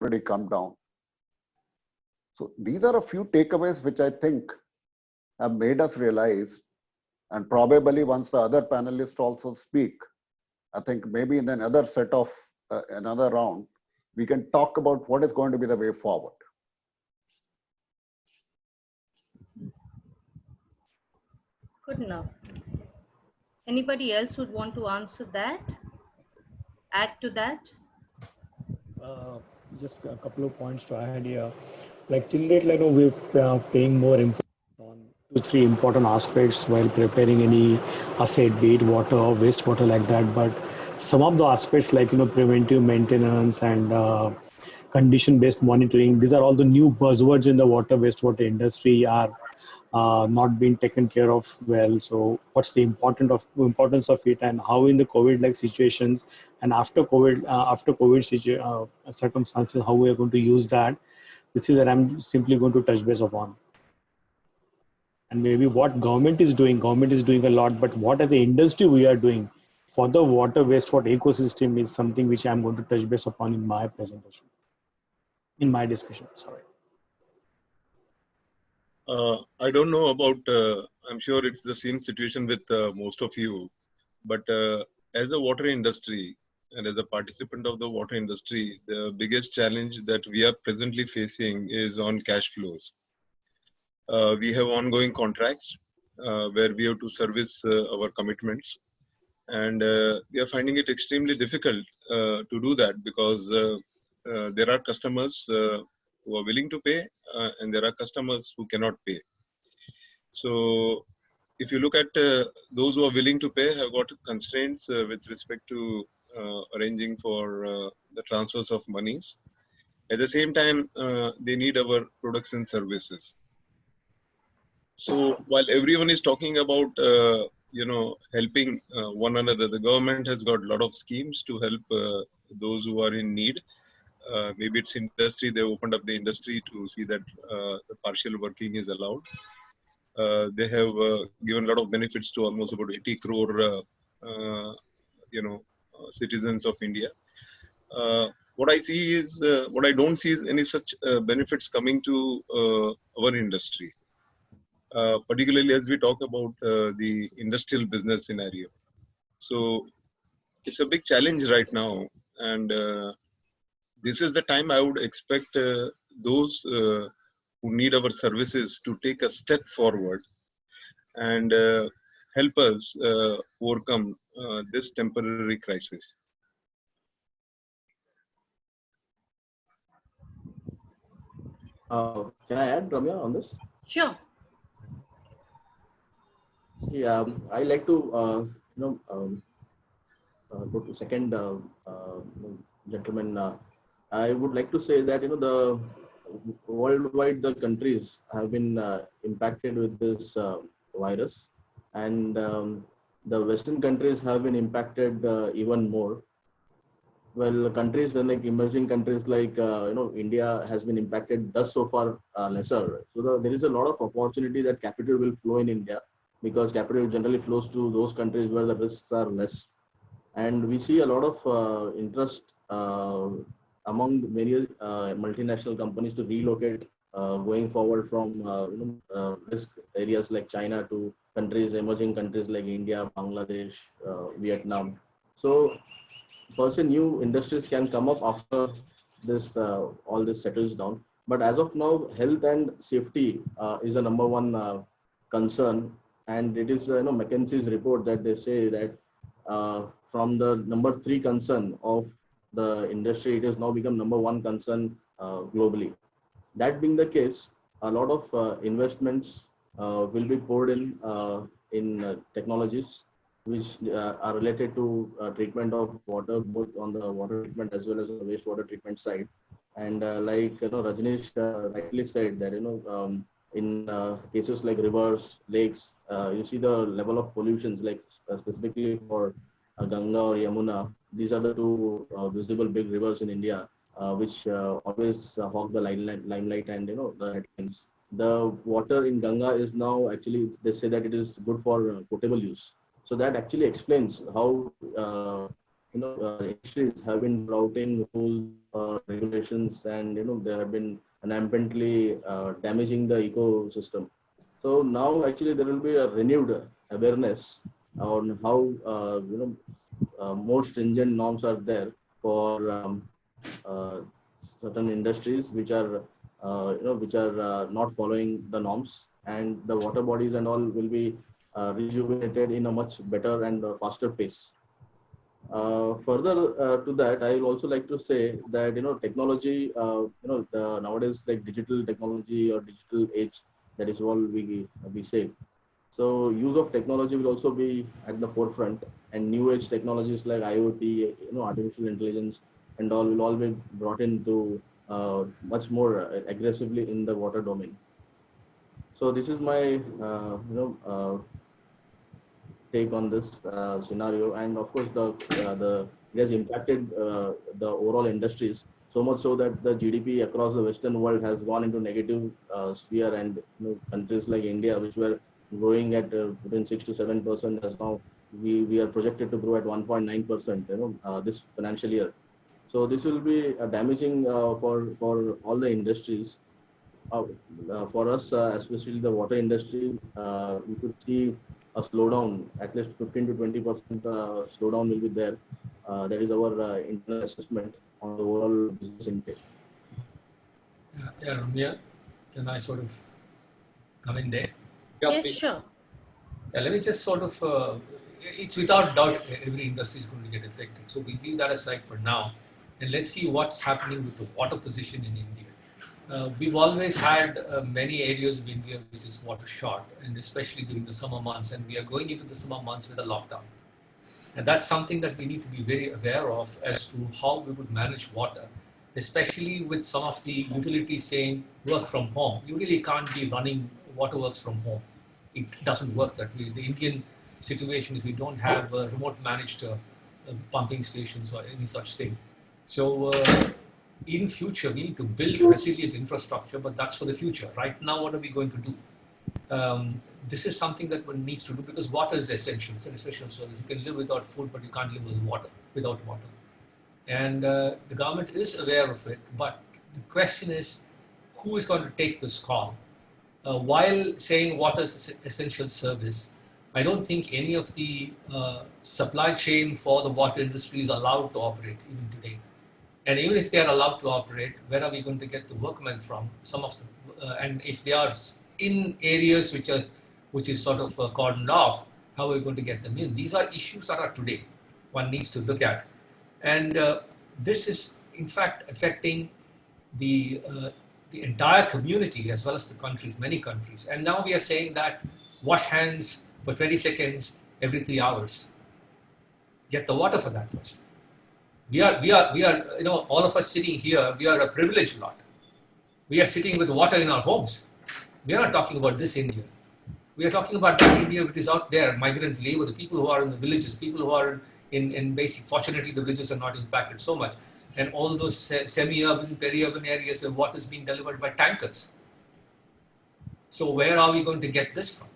already come down. So these are a few takeaways which I think have made us realize, and probably once the other panelists also speak, I think maybe in another set of another round, we can talk about what is going to be the way forward. Good enough. Anybody else would want to answer that? Add to that? Just a couple of points to add here. Like till date, like, we're paying more emphasis on 2, 3 important aspects while preparing any asset, be it water or wastewater like that. But some of the aspects like, preventive maintenance and condition-based monitoring, these are all the new buzzwords in the water wastewater industry are not being taken care of well. So what's the importance of it, and how in the COVID like situations and after COVID circumstances, how we are going to use that. This is that I'm simply going to touch base upon. And maybe what government is doing a lot, but what as an industry we are doing for the water wastewater ecosystem is something which I'm going to touch base upon in my presentation, in my discussion, sorry. I don't know about, I'm sure it's the same situation with most of you, but as a water industry and as a participant of the water industry, the biggest challenge that we are presently facing is on cash flows. We have ongoing contracts where we have to service our commitments, and we are finding it extremely difficult to do that because there are customers who are willing to pay and there are customers who cannot pay. So if you look at those who are willing to pay have got constraints with respect to arranging for the transfers of monies. At the same time, they need our products and services. So while everyone is talking about helping one another, the government has got a lot of schemes to help those who are in need. Maybe it's industry, they opened up the industry to see that the partial working is allowed. They have given a lot of benefits to almost about 80 crore citizens of India. What I see is, what I don't see is any such benefits coming to our industry. Particularly as we talk about the industrial business scenario. So it's a big challenge right now, and this is the time I would expect those who need our services to take a step forward and help us overcome this temporary crisis. Can I add, Ramya, on this? Sure. See, I like to go to second gentleman. I would like to say that the worldwide the countries have been impacted with this virus, and the Western countries have been impacted even more. Well, countries like emerging countries like India has been impacted thus so far lesser. So there is a lot of opportunity that capital will flow in India, because capital generally flows to those countries where the risks are less. And we see a lot of interest among many multinational companies to relocate going forward from risk areas like China to emerging countries like India, Bangladesh, Vietnam. So new industries can come up after this all this settles down. But as of now, health and safety is the number one concern. And it is McKinsey's report that they say that from the number 3 concern of the industry, it has now become number 1 concern globally. That being the case, a lot of investments will be poured in technologies which are related to treatment of water, both on the water treatment as well as the wastewater treatment side. And like Rajneesh rightly said that in cases like rivers, lakes, you see the level of pollutions, like specifically for Ganga or Yamuna. These are the 2 visible big rivers in India, which always hog the limelight and the headlines. The water in Ganga is now actually, they say that it is good for potable use. So that actually explains how industries have been routing rules, regulations, and they have been rampantly damaging the ecosystem. So now actually there will be a renewed awareness on how more stringent norms are there for uh, certain industries which are not following the norms, and the water bodies and all will be rejuvenated in a much better and faster pace. Further to that, I will also like to say that technology, nowadays like digital technology or digital age, that is all we say. So use of technology will also be at the forefront, and new age technologies like IoT, artificial intelligence, and all will all be brought into much more aggressively in the water domain. So this is my take on this scenario, and of course the it has impacted the overall industries so much so that the GDP across the Western world has gone into negative sphere, and countries like India, which were growing at between 6 to 7%, as now we are projected to grow at 1.9%, this financial year. So this will be damaging for all the industries. For us, especially the water industry, we could see a slowdown, at least 15 to 20% slowdown will be there. That is our internal assessment on the overall business intake. Yeah, Ramya, can I sort of come in there? Yeah, sure. Yeah, let me just sort of, it's without doubt every industry is going to get affected. So we'll leave that aside for now. And let's see what's happening with the water position in India. We've always had many areas of India which is water short, and especially during the summer months. And we are going into the summer months with a lockdown. And that's something that we need to be very aware of as to how we would manage water, especially with some of the utilities saying work from home. You really can't be running waterworks from home. It doesn't work that way. The Indian situation is we don't have remote managed pumping stations or any such thing. So in future, we need to build resilient infrastructure, but that's for the future. Right now, what are we going to do? This is something that one needs to do because water is essential. It's an essential service. You can live without food, but you can't live without water. And the government is aware of it, but the question is, who is going to take this call? While saying water is an essential service, I don't think any of the supply chain for the water industry is allowed to operate even today. And even if they are allowed to operate, where are we going to get the workmen from? Some of the, and if they are in areas which is sort of cordoned off, how are we going to get them in? These are issues that are today one needs to look at. And this is, in fact, affecting the entire community as well as the countries, many countries. And now we are saying that wash hands for 20 seconds every 3 hours. Get the water for that first. We are, all of us sitting here, we are a privileged lot. We are sitting with water in our homes. We are not talking about this India. We are talking about the India which is out there, migrant labor, the people who are in the villages, people who are in basic, fortunately the villages are not impacted so much. And all those semi-urban, peri-urban areas where water is being delivered by tankers. So where are we going to get this from?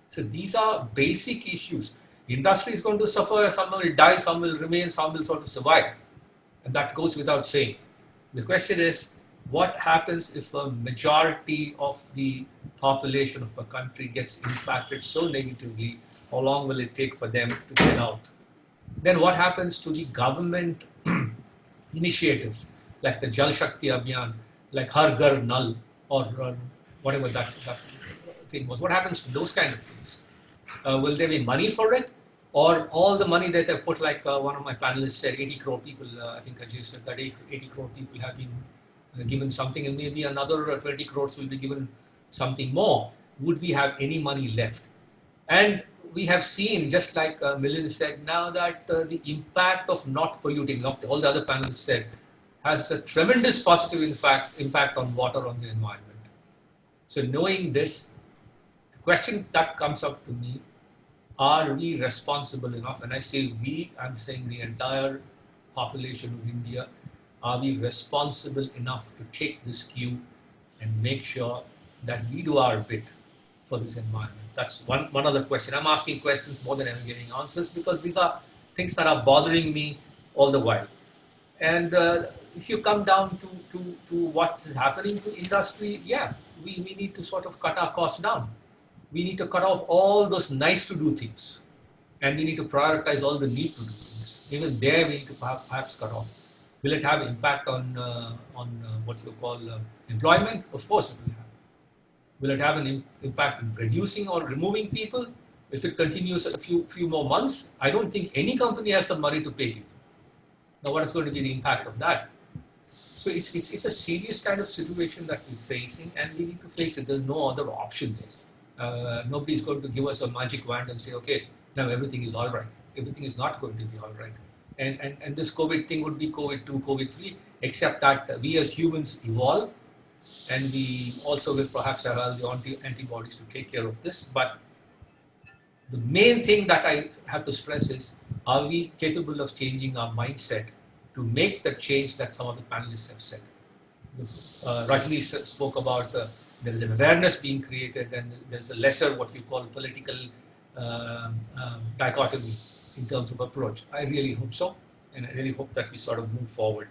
So these are basic issues. Industry is going to suffer, some will die, some will remain, some will sort of survive. And that goes without saying. The question is, what happens if a majority of the population of a country gets impacted so negatively? How long will it take for them to get out? Then what happens to the government initiatives like the Jal Shakti Abhiyan, like Har Ghar Nal, or whatever that thing was? What happens to those kind of things? Will there be money for it? Or all the money that they put, like one of my panelists said, 80 crore people, I think Ajay said that 80 crore people have been given something, and maybe another 20 crores will be given something more. Would we have any money left? And we have seen, just like Milind said, now that the impact of not polluting, like all the other panelists said, has a tremendous positive impact on water, on the environment. So knowing this, the question that comes up to me, are we responsible enough? And I say we, I'm saying the entire population of India, are we responsible enough to take this cue and make sure that we do our bit for this environment? That's one other question. I'm asking questions more than I'm giving answers because these are things that are bothering me all the while. And if you come down to what is happening to industry, yeah, we need to sort of cut our costs down. We need to cut off all those nice to do things, and we need to prioritize all the need to do things. Even there, we need to perhaps cut off. Will it have impact on what you call employment? Of course, it will have. Will it have an impact in reducing or removing people? If it continues a few more months, I don't think any company has the money to pay people. Now, what is going to be the impact of that? So it's a serious kind of situation that we're facing, and we need to face it. There's no other option there. Nobody's going to give us a magic wand and say, okay, now everything is all right. Everything is not going to be all right. And this COVID thing would be COVID 2, COVID 3, except that we as humans evolve, and we also will perhaps have all the antibodies to take care of this. But the main thing that I have to stress is, are we capable of changing our mindset to make the change that some of the panelists have said? Rajni spoke about there is an awareness being created, and there's a lesser what you call political dichotomy in terms of approach. I really hope so, and I really hope that we sort of move forward.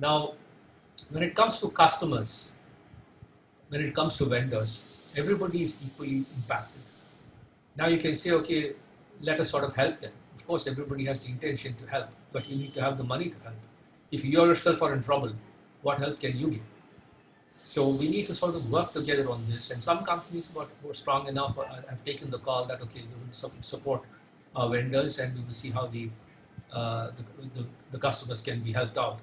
Now, when it comes to customers, when it comes to vendors, everybody is equally impacted. Now you can say, okay, let us sort of help them. Of course, everybody has the intention to help, but you need to have the money to help. If you yourself are in trouble, what help can you give? So we need to sort of work together on this. And some companies who are strong enough have taken the call that, okay, we will support our vendors, and we will see how the customers can be helped out.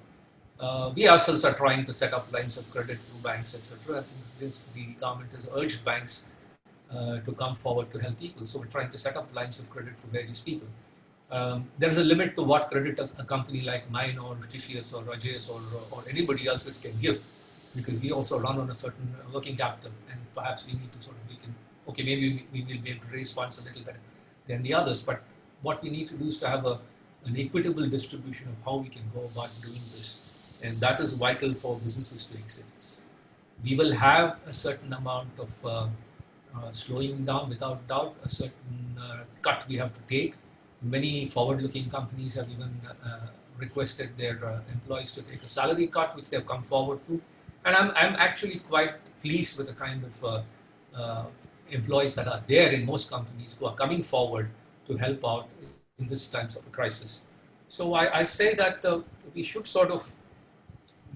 We ourselves are trying to set up lines of credit through banks, etc. I think the government has urged banks to come forward to help people. So we're trying to set up lines of credit for various people. There is a limit to what credit a company like mine or TCS or Rajesh or anybody else's can give, because we also run on a certain working capital, and perhaps we need to sort of, okay, maybe we will be able to raise funds a little better than the others. But what we need to do is to have an equitable distribution of how we can go about doing this. And that is vital for businesses to exist. We will have a certain amount of slowing down, without doubt, a certain cut we have to take. Many forward-looking companies have even requested their employees to take a salary cut, which they have come forward to. And I'm actually quite pleased with the kind of employees that are there in most companies who are coming forward to help out in this times of a crisis. So I say that we should sort of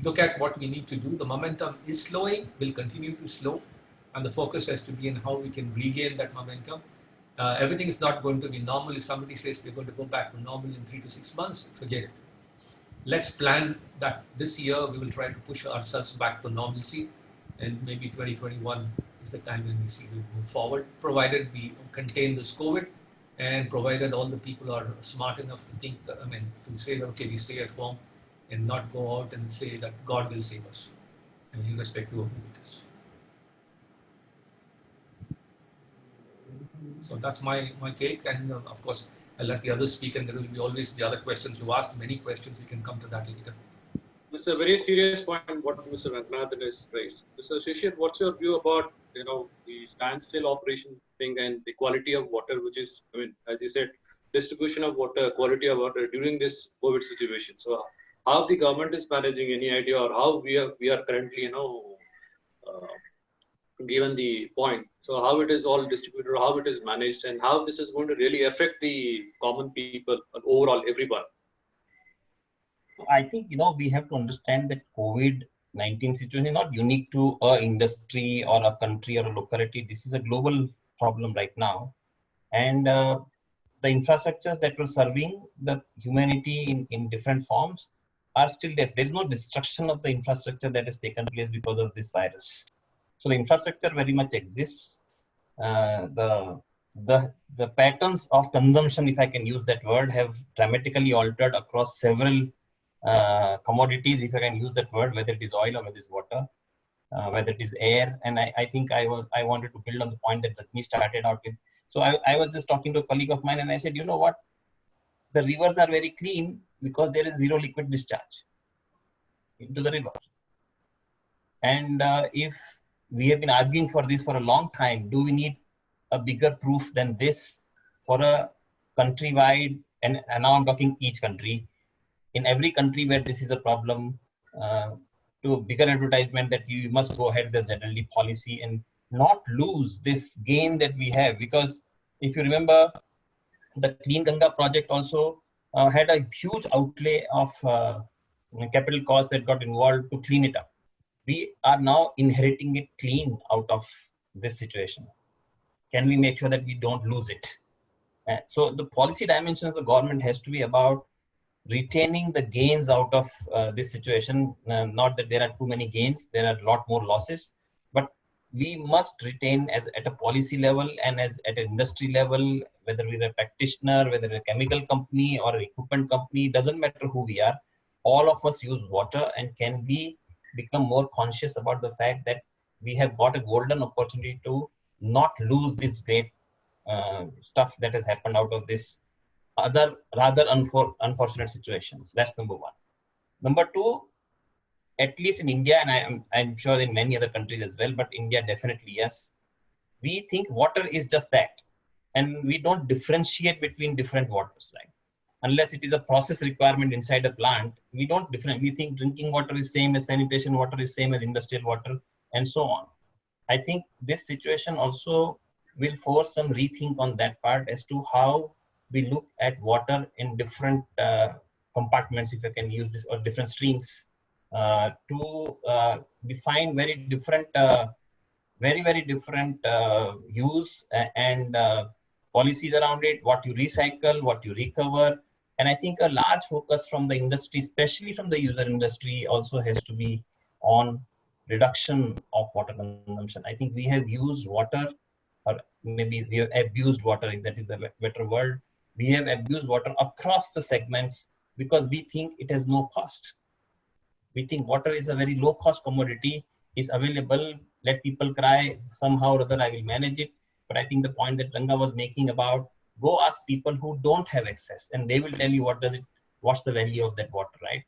look at what we need to do. The momentum is slowing, will continue to slow, and the focus has to be in how we can regain that momentum. Everything is not going to be normal. If somebody says we're going to go back to normal in 3 to 6 months, forget it. Let's plan that this year we will try to push ourselves back to normalcy, and maybe 2021 is the time when we see we move forward, provided we contain this COVID, and provided all the people are smart enough to think, to say that, okay, we stay at home and not go out and say that God will save us, irrespective of who it is. So that's my take, and of course, I'll let the others speak, and there will be always the other questions. You asked many questions, we can come to that later. It's a very serious point what Mr. Ranganathan has raised. Mr. Shishir, what's your view about the standstill operation thing and the quality of water, which is, as you said, distribution of water, quality of water during this COVID situation. So how the government is managing, any idea, or how we are currently given the point, so how it is all distributed, how it is managed, and how this is going to really affect the common people and overall everyone. I think we have to understand that COVID-19 situation is not unique to a industry or a country or a locality. This is a global problem right now, and the infrastructures that were serving the humanity in different forms are still there. There is no destruction of the infrastructure that has taken place because of this virus. So the infrastructure very much exists. The patterns of consumption, if I can use that word, have dramatically altered across several commodities, if I can use that word, whether it is oil or whether it is water, whether it is air. And I think I wanted to build on the point that Rajni started out with. So I was just talking to a colleague of mine, and I said, you know what? The rivers are very clean because there is zero liquid discharge into the river. And if we have been arguing for this for a long time, do we need a bigger proof than this for a countrywide, and now I'm talking each country, in every country where this is a problem, to a bigger advertisement that you must go ahead with the ZLD policy and not lose this gain that we have. Because if you remember, the Clean Ganga project also had a huge outlay of capital cost that got involved to clean it up. We are now inheriting it clean out of this situation. Can we make sure that we don't lose it? So the policy dimension of the government has to be about retaining the gains out of this situation. Not that there are too many gains, there are a lot more losses, but we must retain as at a policy level and as at an industry level, whether we're a practitioner, whether a chemical company or an equipment company, doesn't matter who we are, all of us use water. And can we become more conscious about the fact that we have got a golden opportunity to not lose this great stuff that has happened out of this other rather unfortunate situations. That's number one. Number two, at least in India, and I'm sure in many other countries as well, but India definitely, yes, we think water is just that. And we don't differentiate between different waters, right? Unless it is a process requirement inside a plant, we don't differentiate. We think drinking water is same as sanitation water is same as industrial water, and so on. I think this situation also will force some rethink on that part as to how we look at water in different compartments, if I can use this, or different streams to define very different, very different use and policies around it, what you recycle, what you recover. And I think a large focus from the industry, especially from the user industry, also has to be on reduction of water consumption. I think we have used water, or maybe we have abused water, if that is the better word. We have abused water across the segments because we think it has no cost. We think water is a very low cost commodity, is available, let people cry, somehow or other I will manage it. But I think the point that Ranga was making about, go ask people who don't have access and they will tell you what's the value of that water, right?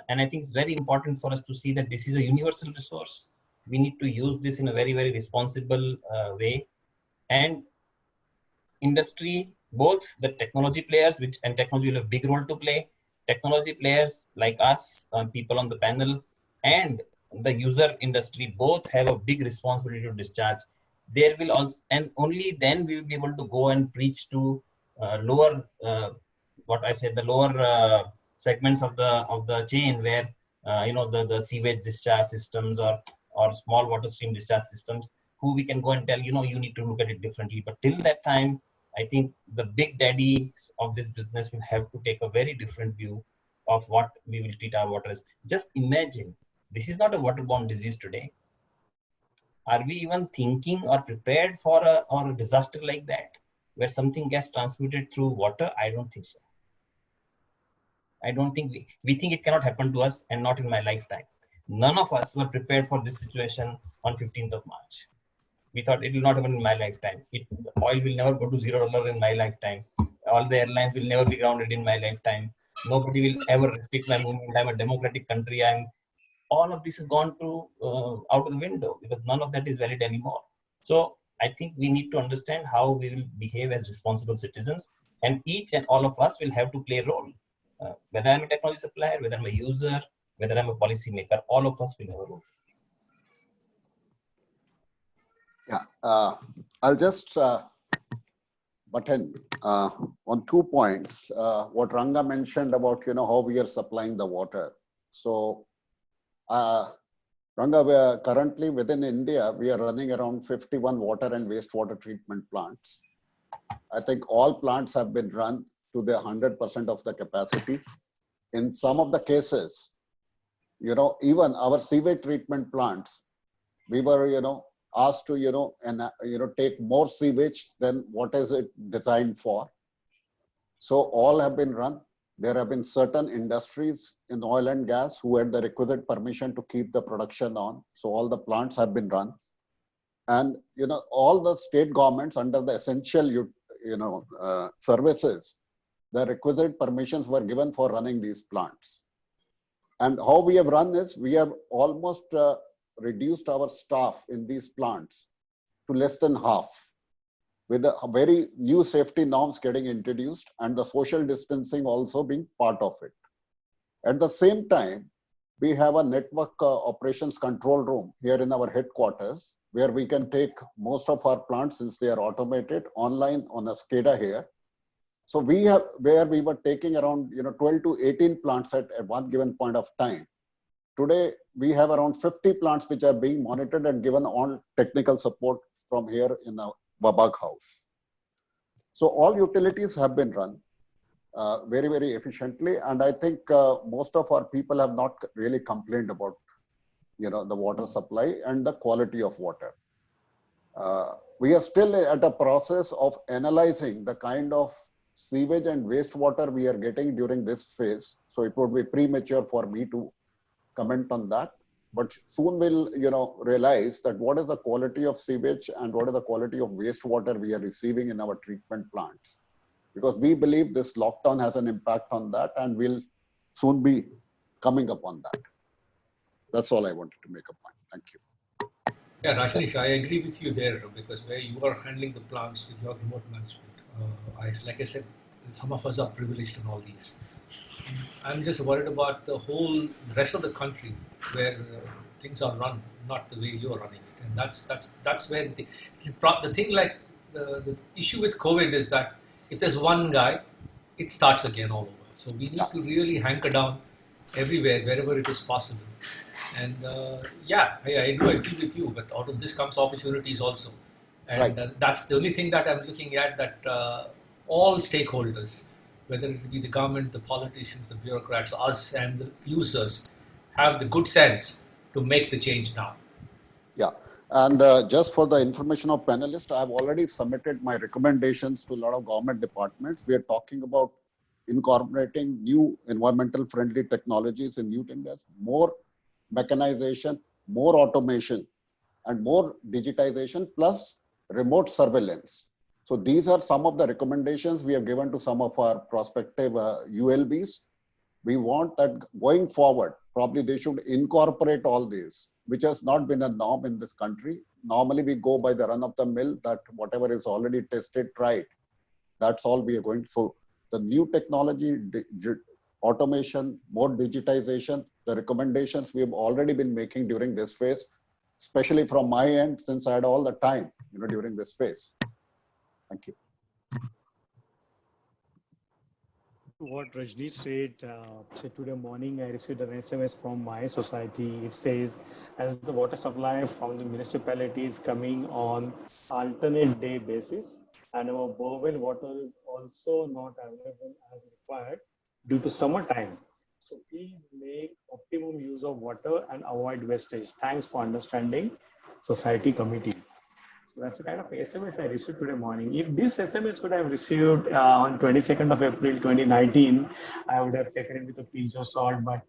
And I think it's very important for us to see that this is a universal resource. We need to use this in a very, very responsible way. And industry, both the technology players, and technology will have a big role to play, technology players like us, people on the panel, and the user industry both have a big responsibility to discharge. There will also, and only then we will be able to go and preach to lower, the lower segments of the chain where the sewage discharge systems or small water stream discharge systems, who we can go and tell, you need to look at it differently. But till that time, I think the big daddies of this business will have to take a very different view of what we will treat our water as. Just imagine, this is not a waterborne disease today. Are we even thinking or prepared for a disaster like that, where something gets transmitted through water? I don't think so. I don't think we think it cannot happen to us, and not in my lifetime. None of us were prepared for this situation on 15th of March. We thought it will not happen in my lifetime. Oil will never go to $0 in my lifetime. All the airlines will never be grounded in my lifetime. Nobody will ever restrict my movement. I'm a democratic country. All of this has gone to out of the window because none of that is valid anymore. So I think we need to understand how we will behave as responsible citizens, and each and all of us will have to play a role. Whether I'm a technology supplier, whether I'm a user, whether I'm a policy maker, all of us will have a role. Yeah, I'll just butt in on 2 points. What Ranga mentioned about how we are supplying the water. So, Ranga, we are currently within India, we are running around 51 water and wastewater treatment plants. I think all plants have been run to the 100% of the capacity. In some of the cases, even our sewage treatment plants, we were, asked to, take more sewage than what is it designed for. So all have been run. There have been certain industries in oil and gas who had the requisite permission to keep the production on. So all the plants have been run. And, all the state governments under the essential, services, the requisite permissions were given for running these plants. And how we have run is, we have almost reduced our staff in these plants to less than half, with a very new safety norms getting introduced and the social distancing also being part of it. At the same time, we have a network operations control room here in our headquarters, where we can take most of our plants, since they are automated, online on a SCADA here. So we have, where we were taking around 12 to 18 plants at one given point of time. Today, we have around 50 plants which are being monitored and given all technical support from here in our Babag house. So all utilities have been run very, very efficiently. And I think most of our people have not really complained about the water supply and the quality of water. We are still at a process of analyzing the kind of sewage and wastewater we are getting during this phase. So it would be premature for me to comment on that. But soon we'll realize that what is the quality of sewage and what is the quality of wastewater we are receiving in our treatment plants. Because we believe this lockdown has an impact on that, and we'll soon be coming upon that. That's all I wanted to make a point. Thank you. Yeah, Rajnish, I agree with you there, because where you are handling the plants with your remote management, like I said, some of us are privileged in all these. I'm just worried about the whole rest of the country where things are run not the way you are running it, and that's where the thing. Like the issue with COVID is that if there's one guy, it starts again all over. So we need to really hanker down everywhere, wherever it is possible. And I do agree with you, but out of this comes opportunities also. And that's the only thing that I'm looking at, that all stakeholders, whether it be the government, the politicians, the bureaucrats, us and the users, have the good sense to make the change now. Yeah. And just for the information of panelists, I've already submitted my recommendations to a lot of government departments. We are talking about incorporating new environmental friendly technologies in new tenders, more mechanization, more automation, and more digitization, plus remote surveillance. So these are some of the recommendations we have given to some of our prospective ULBs. We want that going forward, probably they should incorporate all these, which has not been a norm in this country. Normally we go by the run of the mill, that whatever is already tested, tried. That's all we are going for. The new technology, automation, more digitization, the recommendations we have already been making during this phase, especially from my end, since I had all the time, during this phase. Thank you. What Rajnish said today morning, I received an SMS from my society. It says, as the water supply from the municipality is coming on alternate day basis, and our borewell water is also not available as required due to summertime. So please make optimum use of water and avoid wastage. Thanks for understanding, society committee. So that's the kind of SMS I received today morning. If this SMS could have received on 22nd of April 2019, I would have taken it with a pinch of salt. But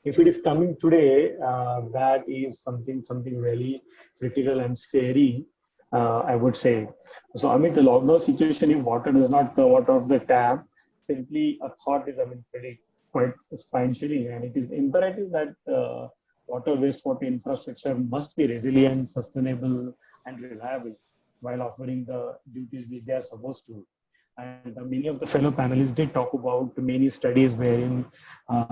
if it is coming today, that is something really critical and scary, I would say. So amid the lockdown situation, if water does not come out of the tap, simply a thought is, pretty quite spine-chilling, and it is imperative that water wastewater infrastructure must be resilient, sustainable, and reliable while offering the duties which they are supposed to. And many of the fellow panelists did talk about many studies wherein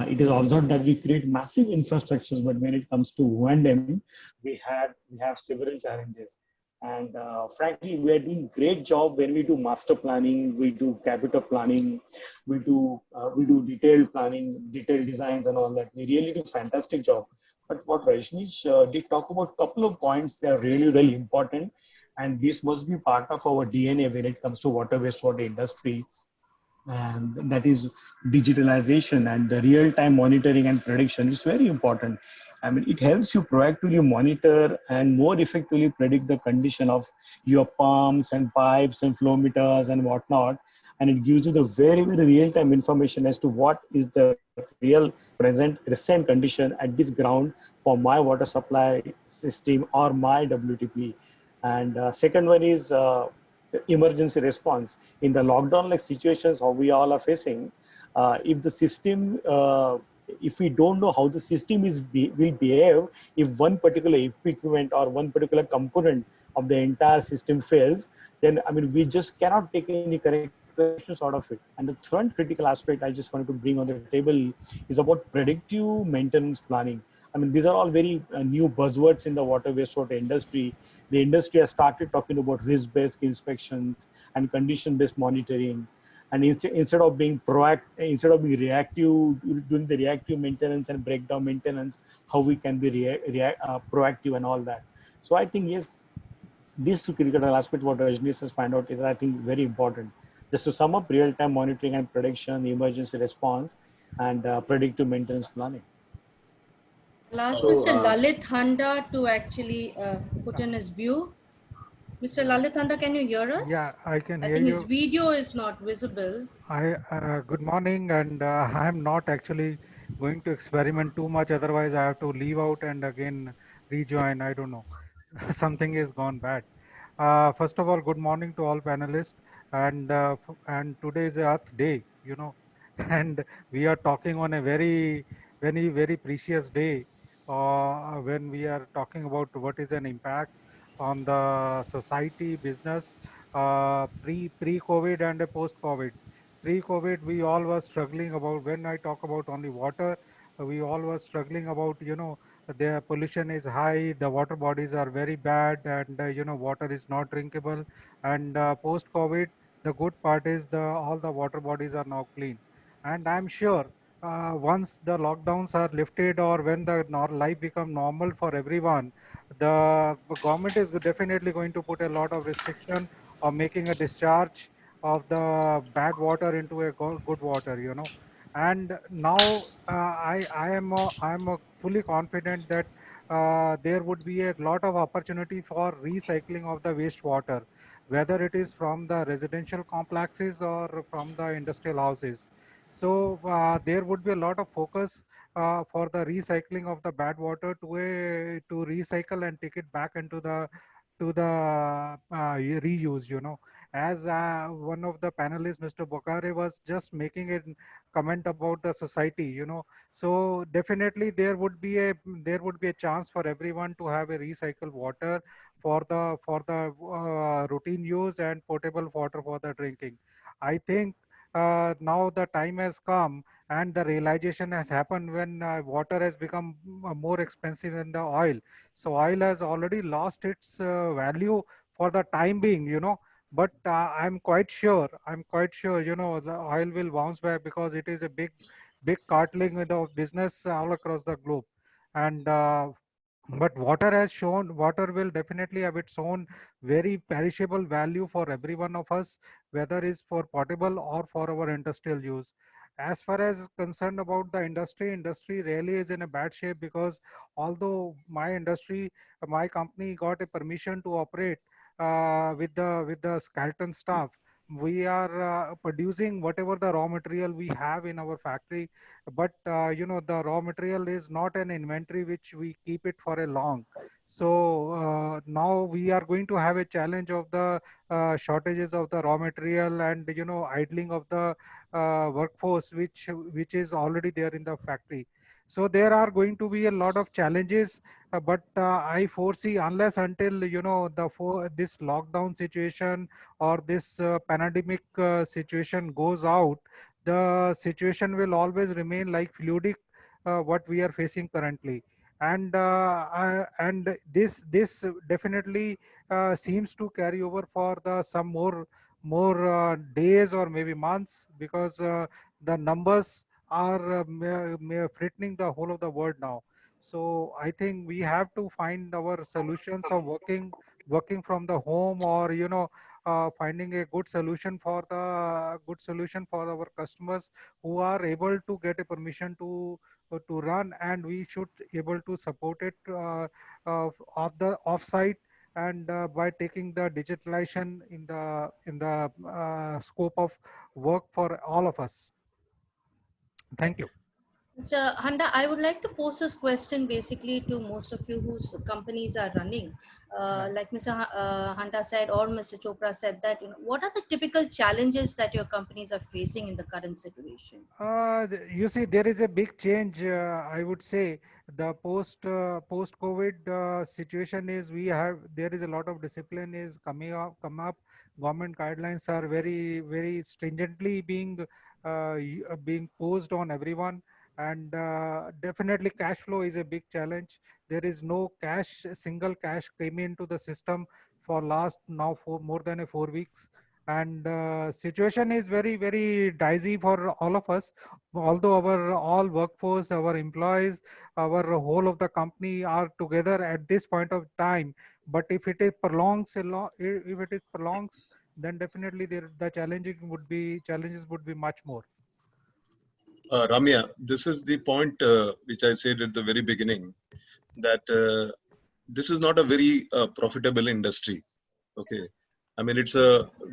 it is observed that we create massive infrastructures, but when it comes to O&M, we have several challenges. And frankly, we are doing great job when we do master planning, we do capital planning, we do detailed planning, detailed designs and all that. We really do fantastic job. But what Rajnish did talk about, a couple of points, they are really, really important. And this must be part of our DNA when it comes to water wastewater industry. And that is digitalization and the real-time monitoring and prediction is very important. It helps you proactively monitor and more effectively predict the condition of your pumps and pipes and flow meters and whatnot. And it gives you the very, very real-time information as to what is the real recent condition at this ground for my water supply system or my WTP. And second one is emergency response. In the lockdown-like situations how we all are facing, if the system, if we don't know how the system will behave, if one particular equipment or one particular component of the entire system fails, then we just cannot take any corrective questions out of it. And the third critical aspect I just wanted to bring on the table is about predictive maintenance planning. I mean, these are all very new buzzwords in the water wastewater industry. The industry has started talking about risk-based inspections and condition-based monitoring. And instead of being instead of being reactive, doing the reactive maintenance and breakdown maintenance, how we can be proactive and all that. So I think, yes, this critical aspect what Rajneesh has found out is, I think, very important. Just to sum up, real-time monitoring and prediction, emergency response, and predictive maintenance planning. I'll ask So, Mr. Lalit Handa to actually put in his view. Mr. Lalit Handa, can you hear us? Yeah, I can I hear think his you. video is not visible. Good morning, and I'm not actually going to experiment too much. Otherwise, I have to leave out and again rejoin. I don't know. Something is gone bad. First of all, good morning to all panelists, and today is Earth Day, and we are talking on a very, very, very precious day when we are talking about what is an impact on the society, business, pre-COVID and post-COVID. Pre-COVID, we all were struggling about, when I talk about only water, we all were struggling about, the pollution is high, the water bodies are very bad, and water is not drinkable. And post-COVID, the good part is all the water bodies are now clean. And I'm sure once the lockdowns are lifted, or when the life become normal for everyone, the government is definitely going to put a lot of restriction or making a discharge of the bad water into a good water, and now I am fully confident that there would be a lot of opportunity for recycling of the wastewater, whether it is from the residential complexes or from the industrial houses. So there would be a lot of focus for the recycling of the bad water to recycle and take it back into the reuse, as one of the panelists, Mr. Bokhare, was just making a comment about the society, so definitely there would be a chance for everyone to have a recycled water for the routine use and potable water for the drinking. I think now the time has come and the realization has happened when water has become more expensive than the oil. So oil has already lost its value for the time being, but I'm quite sure, the oil will bounce back because it is a big cartling with the business all across the globe. And but water will definitely have its own very perishable value for every one of us, whether it's for potable or for our industrial use. As far as concerned about the industry really is in a bad shape, because although my company got a permission to operate with the skeleton staff, we are producing whatever the raw material we have in our factory, but the raw material is not an inventory which we keep it for a long. So now we are going to have a challenge of the shortages of the raw material, and idling of the workforce which is already there in the factory. So there are going to be a lot of challenges, but I foresee, unless until this lockdown situation or this pandemic situation goes out, the situation will always remain like fluidic, what we are facing currently. And this definitely seems to carry over for the some more days or maybe months, because the numbers are threatening the whole of the world now. So I think we have to find our solutions of working from the home, or finding a good solution for our customers who are able to get a permission to run, and we should able to support it off the offsite, and by taking the digitalization in the scope of work for all of us. Thank you. Mr. Handa, I would like to pose this question basically to most of you whose companies are running. Like Mr. Handa said, or Mr. Chopra said that, what are the typical challenges that your companies are facing in the current situation? You see, there is a big change. I would say the post COVID situation is there is a lot of discipline is come up. Government guidelines are very stringently being posed on everyone, and definitely cash flow is a big challenge. There is no single cash came into the system for last now for more than 4 weeks, and situation is very dicey for all of us, although our all workforce, our employees, our whole of the company are together at this point of time. But if it is prolongs, then definitely the challenges would be much more. Ramya, this is the point which I said at the very beginning, that this is not a very profitable industry. Okay. I mean,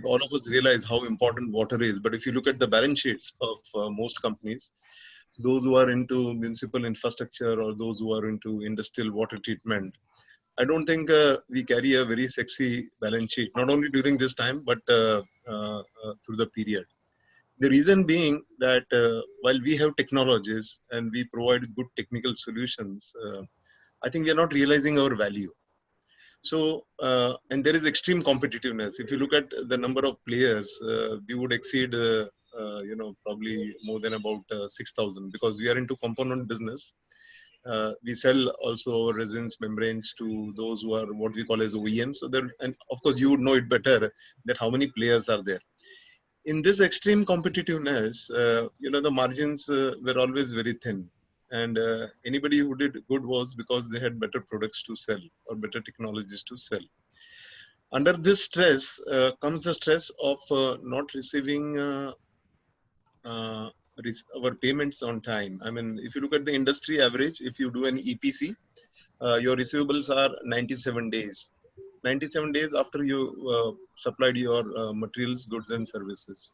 all of us realize how important water is, but if you look at the balance sheets of most companies, those who are into municipal infrastructure or those who are into industrial water treatment, I don't think we carry a very sexy balance sheet, not only during this time, but through the period. The reason being that while we have technologies and we provide good technical solutions, I think we are not realizing our value. So, and there is extreme competitiveness. If you look at the number of players, we would exceed, probably more than about 6,000, because we are into component business. We sell also our resins, membranes to those who are what we call as OEMs. So there, and of course, you would know it better that how many players are there. In this extreme competitiveness, the margins were always very thin. And anybody who did good was because they had better products to sell or better technologies to sell. Under this stress comes the stress of not receiving our payments on time. I mean, if you look at the industry average, if you do an EPC, your receivables are 97 days. 97 days after you supplied your materials, goods and services.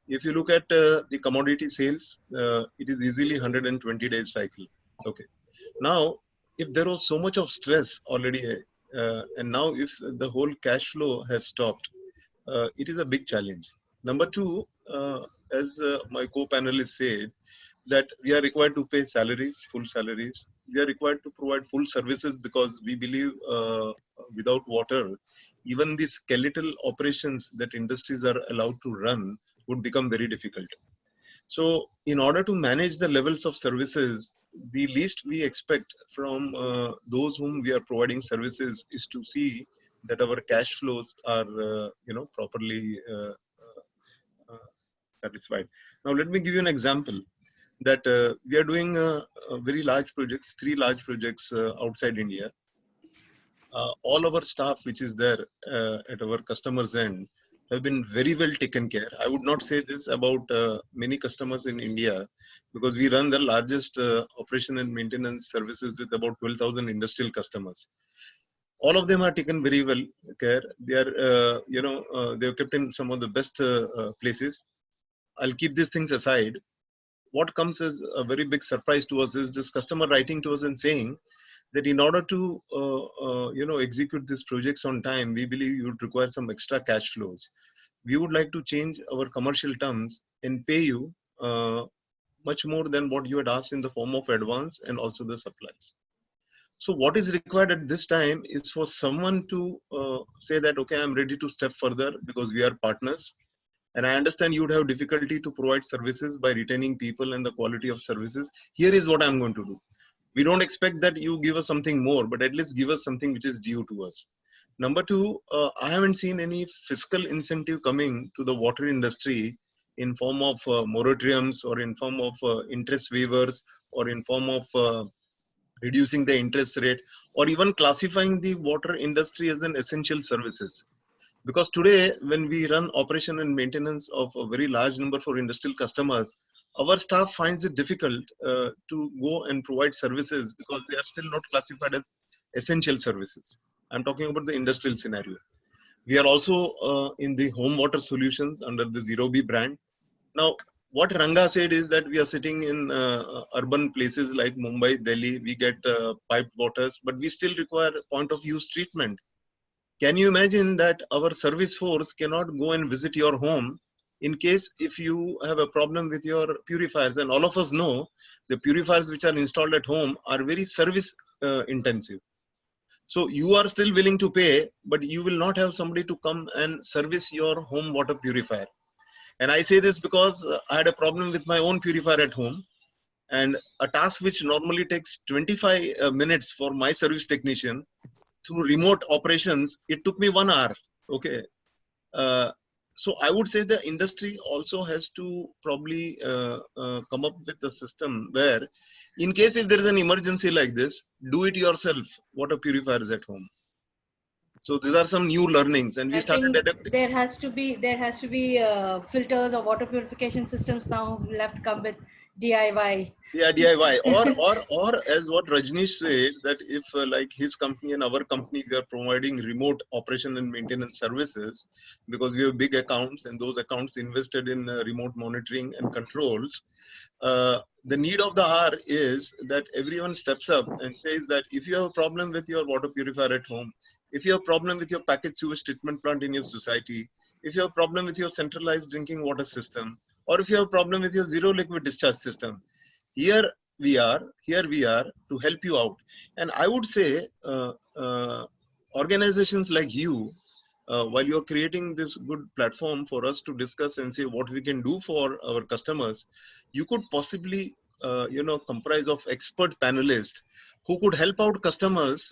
If you look at the commodity sales, it is easily 120 days cycle. Okay. Now, if there was so much of stress already, and now if the whole cash flow has stopped, it is a big challenge. Number two, as my co-panelists said, that we are required to pay salaries, full salaries. We are required to provide full services because we believe without water, even the skeletal operations that industries are allowed to run would become very difficult. So in order to manage the levels of services, the least we expect from those whom we are providing services is to see that our cash flows are, properly satisfied. Now, let me give you an example that we are doing very large projects, 3 large projects outside India. All our staff, which is there at our customers' end, have been very well taken care. I would not say this about many customers in India, because we run the largest operation and maintenance services with about 12,000 industrial customers. All of them are taken very well care. They are, they are kept in some of the best places. I'll keep these things aside. What comes as a very big surprise to us is this customer writing to us and saying that in order to execute these projects on time, we believe you would require some extra cash flows. We would like to change our commercial terms and pay you much more than what you had asked in the form of advance and also the supplies. So what is required at this time is for someone to say that, okay, I'm ready to step further because we are partners. And I understand you would have difficulty to provide services by retaining people and the quality of services. Here is what I'm going to do. We don't expect that you give us something more, but at least give us something which is due to us. Number two, I haven't seen any fiscal incentive coming to the water industry in form of moratoriums or in form of interest waivers or in form of reducing the interest rate or even classifying the water industry as an essential services. Because today, when we run operation and maintenance of a very large number for industrial customers, our staff finds it difficult to go and provide services because they are still not classified as essential services. I'm talking about the industrial scenario. We are also in the home water solutions under the Zero B brand. Now, what Ranga said is that we are sitting in urban places like Mumbai, Delhi, we get piped waters, but we still require point of use treatment. Can you imagine that our service force cannot go and visit your home in case if you have a problem with your purifiers? And all of us know the purifiers which are installed at home are very service intensive. So you are still willing to pay, but you will not have somebody to come and service your home water purifier. And I say this because I had a problem with my own purifier at home, and a task which normally takes 25 minutes for my service technician through remote operations, it took me 1 hour. Okay. So I would say the industry also has to probably come up with a system where, in case if there is an emergency like this, do it yourself, water purifiers at home. So these are some new learnings, and we I started think adapting. there has to be filters or water purification systems now left come with DIY. Yeah, DIY, or as what Rajneesh said, that if like his company and our company, we are providing remote operation and maintenance services because we have big accounts, and those accounts invested in remote monitoring and controls. The need of the hour is that everyone steps up and says that if you have a problem with your water purifier at home, if you have a problem with your packaged sewage treatment plant in your society, if you have a problem with your centralized drinking water system, or if you have a problem with your zero liquid discharge system, here we are to help you out. And I would say organizations like you, while you're creating this good platform for us to discuss and say what we can do for our customers, you could possibly comprise of expert panelists who could help out customers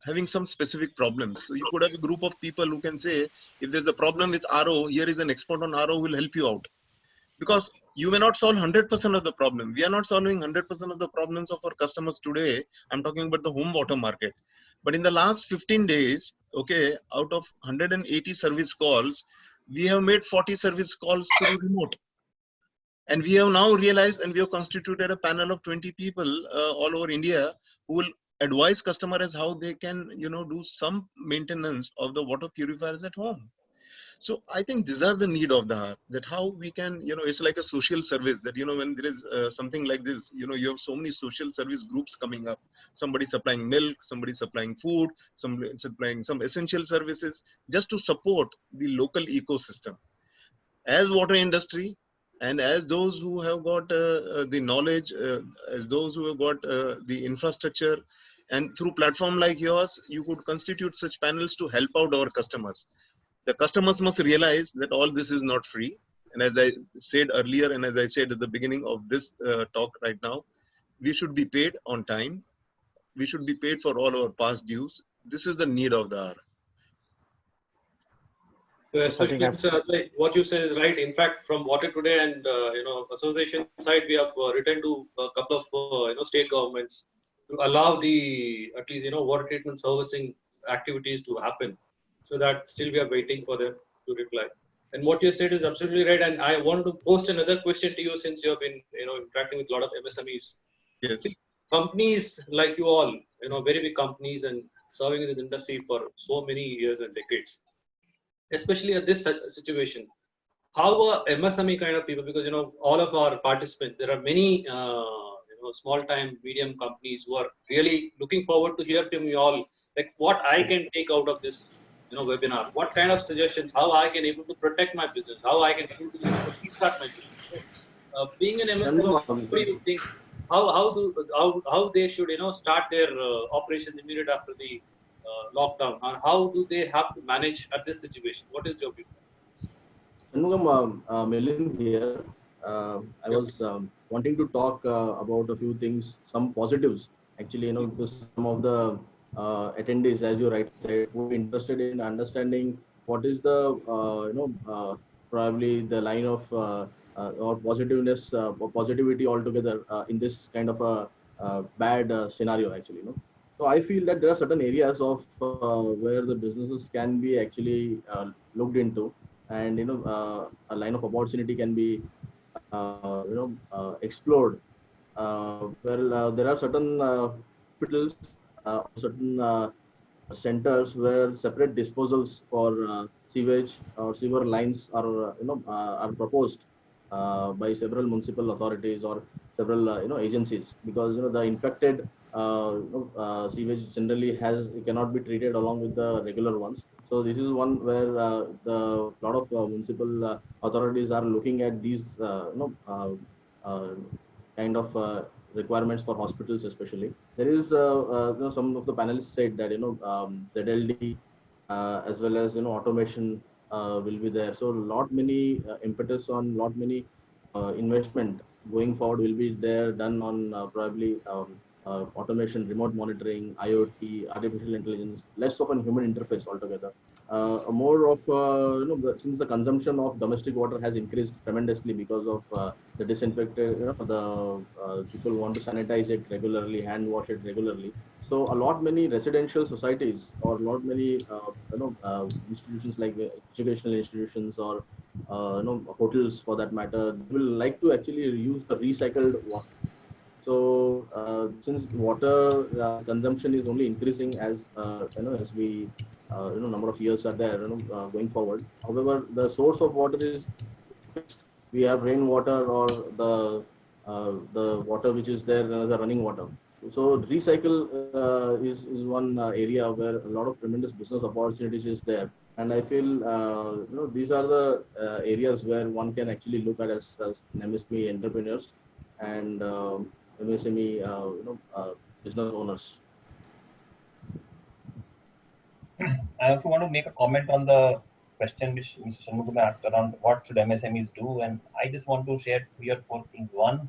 having some specific problems. So you could have a group of people who can say, if there's a problem with RO, here is an expert on RO who will help you out. Because you may not solve 100% of the problem. We are not solving 100% of the problems of our customers today. I'm talking about the home water market. But in the last 15 days, okay, out of 180 service calls, we have made 40 service calls through remote. And we have now realized, and we have constituted a panel of 20 people all over India who will advise customers as how they can, do some maintenance of the water purifiers at home. So I think these are the need of the hour, that how we can, it's like a social service that, when there is something like this, you have so many social service groups coming up, somebody supplying milk, somebody supplying food, somebody supplying some essential services just to support the local ecosystem. As water industry, and as those who have got the knowledge, as those who have got the infrastructure, and through platform like yours, you could constitute such panels to help out our customers. The customers must realize that all this is not free. And as I said earlier, and as I said at the beginning of this talk right now, we should be paid on time. We should be paid for all our past dues. This is the need of the hour. So especially like what you said is right. In fact, from Water Today and association side, we have written to a couple of state governments to allow the at least water treatment servicing activities to happen. So that still we are waiting for them to reply. And what you said is absolutely right. And I want to post another question to you, since you have been interacting with a lot of MSMEs. Yes. See, companies like you all, very big companies and serving in this industry for so many years and decades. Especially at this situation, how are MSME kind of people? Because all of our participants, there are many small time, medium companies who are really looking forward to hear from you all, like what I can take out of this webinar, what kind of suggestions, how I can able to protect my business, how I can able to kickstart my business. Being an MSME, what do you think? How they should start their operations immediate after the lockdown, and how do they have to manage at this situation? What is your view? Milind here. I was wanting to talk about a few things, some positives. Actually, because some of the attendees, as you rightly said, were interested in understanding what is the probably the line of or positiveness or positivity altogether in this kind of a bad scenario. Actually, So I feel that there are certain areas of where the businesses can be actually looked into, and a line of opportunity can be explored. There are certain hospitals, certain centers where separate disposals for sewage or sewer lines are are proposed by several municipal authorities or several agencies, because the infected sewage generally cannot be treated along with the regular ones. So this is one where the lot of municipal authorities are looking at these kind of requirements for hospitals especially. There is some of the panelists said that ZLD as well as automation will be there. So lot many impetus on lot many investment going forward will be there, done on probably automation, remote monitoring, IoT, artificial intelligence, less of an human interface altogether. More of since the consumption of domestic water has increased tremendously because of the disinfected, the people want to sanitize it regularly, hand wash it regularly. So a lot many residential societies or lot many institutions like educational institutions or hotels for that matter will like to actually use the recycled water. So since water consumption is only increasing as as we number of years are there going forward. However, the source of water is fixed. We have rainwater or the water which is there as a running water. So recycle is one area where a lot of tremendous business opportunities is there, and I feel these are the areas where one can actually look at as MSME entrepreneurs and MSME business owners. I also want to make a comment on the question which Mr. Shanmugam asked around what should MSMEs do, and I just want to share 3 or 4 things. One,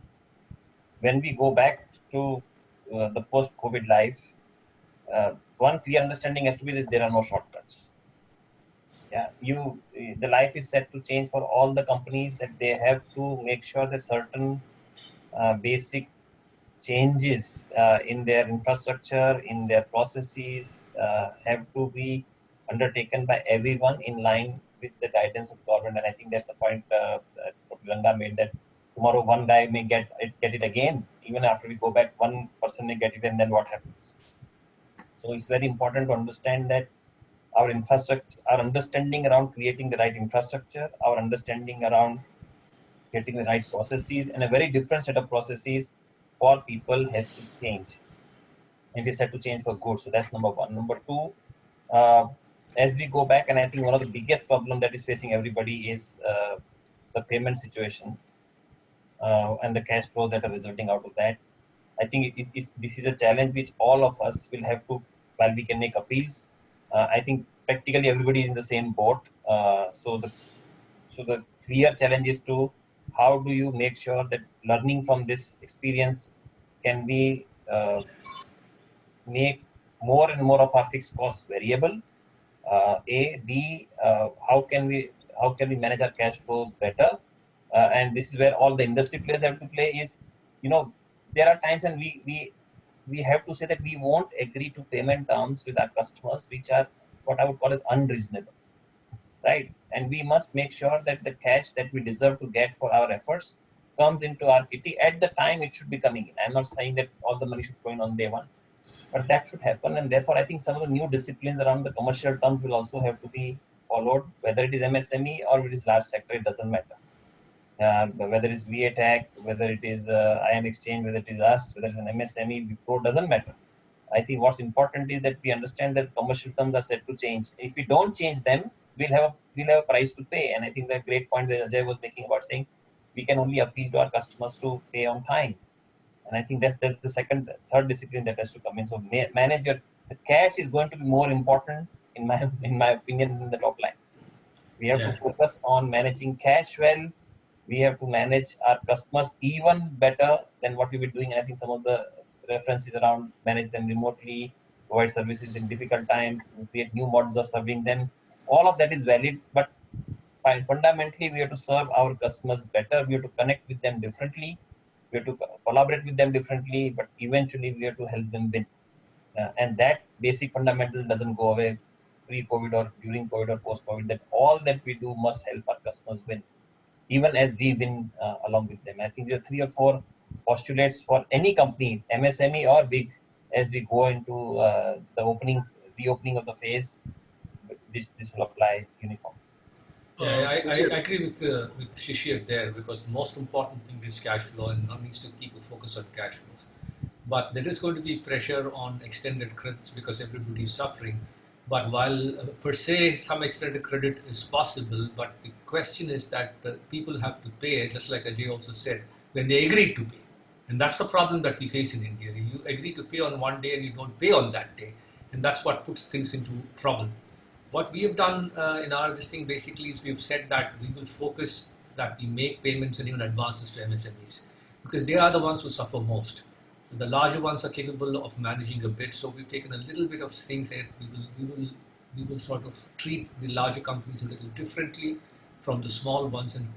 when we go back to the post-COVID life, one clear understanding has to be that there are no shortcuts. Yeah, the life is set to change for all the companies, that they have to make sure that certain basic changes in their infrastructure, in their processes have to be undertaken by everyone in line with the guidance of government. And I think that's the point Ranga made, that tomorrow one guy may get it again. Even after we go back, one person may get it, and then what happens? So it's very important to understand that our infrastructure, our understanding around creating the right infrastructure, our understanding around getting the right processes, and a very different set of processes for people has to change. It is set to change for good. So that's number one. Number two, as we go back, and I think one of the biggest problem that is facing everybody is the payment situation and the cash flows that are resulting out of that. I think this is a challenge which all of us will have to, while we can make appeals, I think practically everybody is in the same boat. So the clear challenge is to how do you make sure that learning from this experience can we make more and more of our fixed costs variable. How can we manage our cash flows better? And this is where all the industry players have to play. Is there are times when we have to say that we won't agree to payment terms with our customers which are what I would call as unreasonable, right? And we must make sure that the cash that we deserve to get for our efforts comes into our kitty at the time it should be coming in. I'm not saying that all the money should go in on day one, but that should happen. And therefore, I think some of the new disciplines around the commercial terms will also have to be followed, whether it is MSME or it is large sector, it doesn't matter. Whether it's VATAC, whether it is Ion Exchange, whether it is us, whether it's an MSME, Wipro, doesn't matter. I think what's important is that we understand that commercial terms are set to change. If we don't change them, we'll have a price to pay. And I think the great point that Ajay was making about saying we can only appeal to our customers to pay on time. And I think that's the third discipline that has to come in. So the cash is going to be more important in my opinion than the top line. We have to focus on managing cash well. We have to manage our customers even better than what we were doing. And I think some of the references around manage them remotely, provide services in difficult times, create new models of serving them. All of that is valid, but fundamentally we have to serve our customers better. We have to connect with them differently. We have to collaborate with them differently, but eventually we have to help them win. And that basic fundamental doesn't go away pre-COVID or during COVID or post-COVID, that all that we do must help our customers win, even as we win along with them. I think there are 3 or 4 postulates for any company, MSME or big, as we go into the reopening of the phase. This will apply uniformly. Yeah, I Shishir, agree with Shishir there, because the most important thing is cash flow, and one needs to keep a focus on cash flows. But there is going to be pressure on extended credits because everybody is suffering. But while per se some extended credit is possible, but the question is that people have to pay, just like Ajay also said, when they agreed to pay. And that's the problem that we face in India. You agree to pay on one day and you don't pay on that day. And that's what puts things into trouble. What we have done in our this thing basically is we've said that we will focus that we make payments and even advances to MSMEs, because they are the ones who suffer most. The larger ones are capable of managing a bit, so we've taken a little bit of things that we will sort of treat the larger companies a little differently from the small ones, and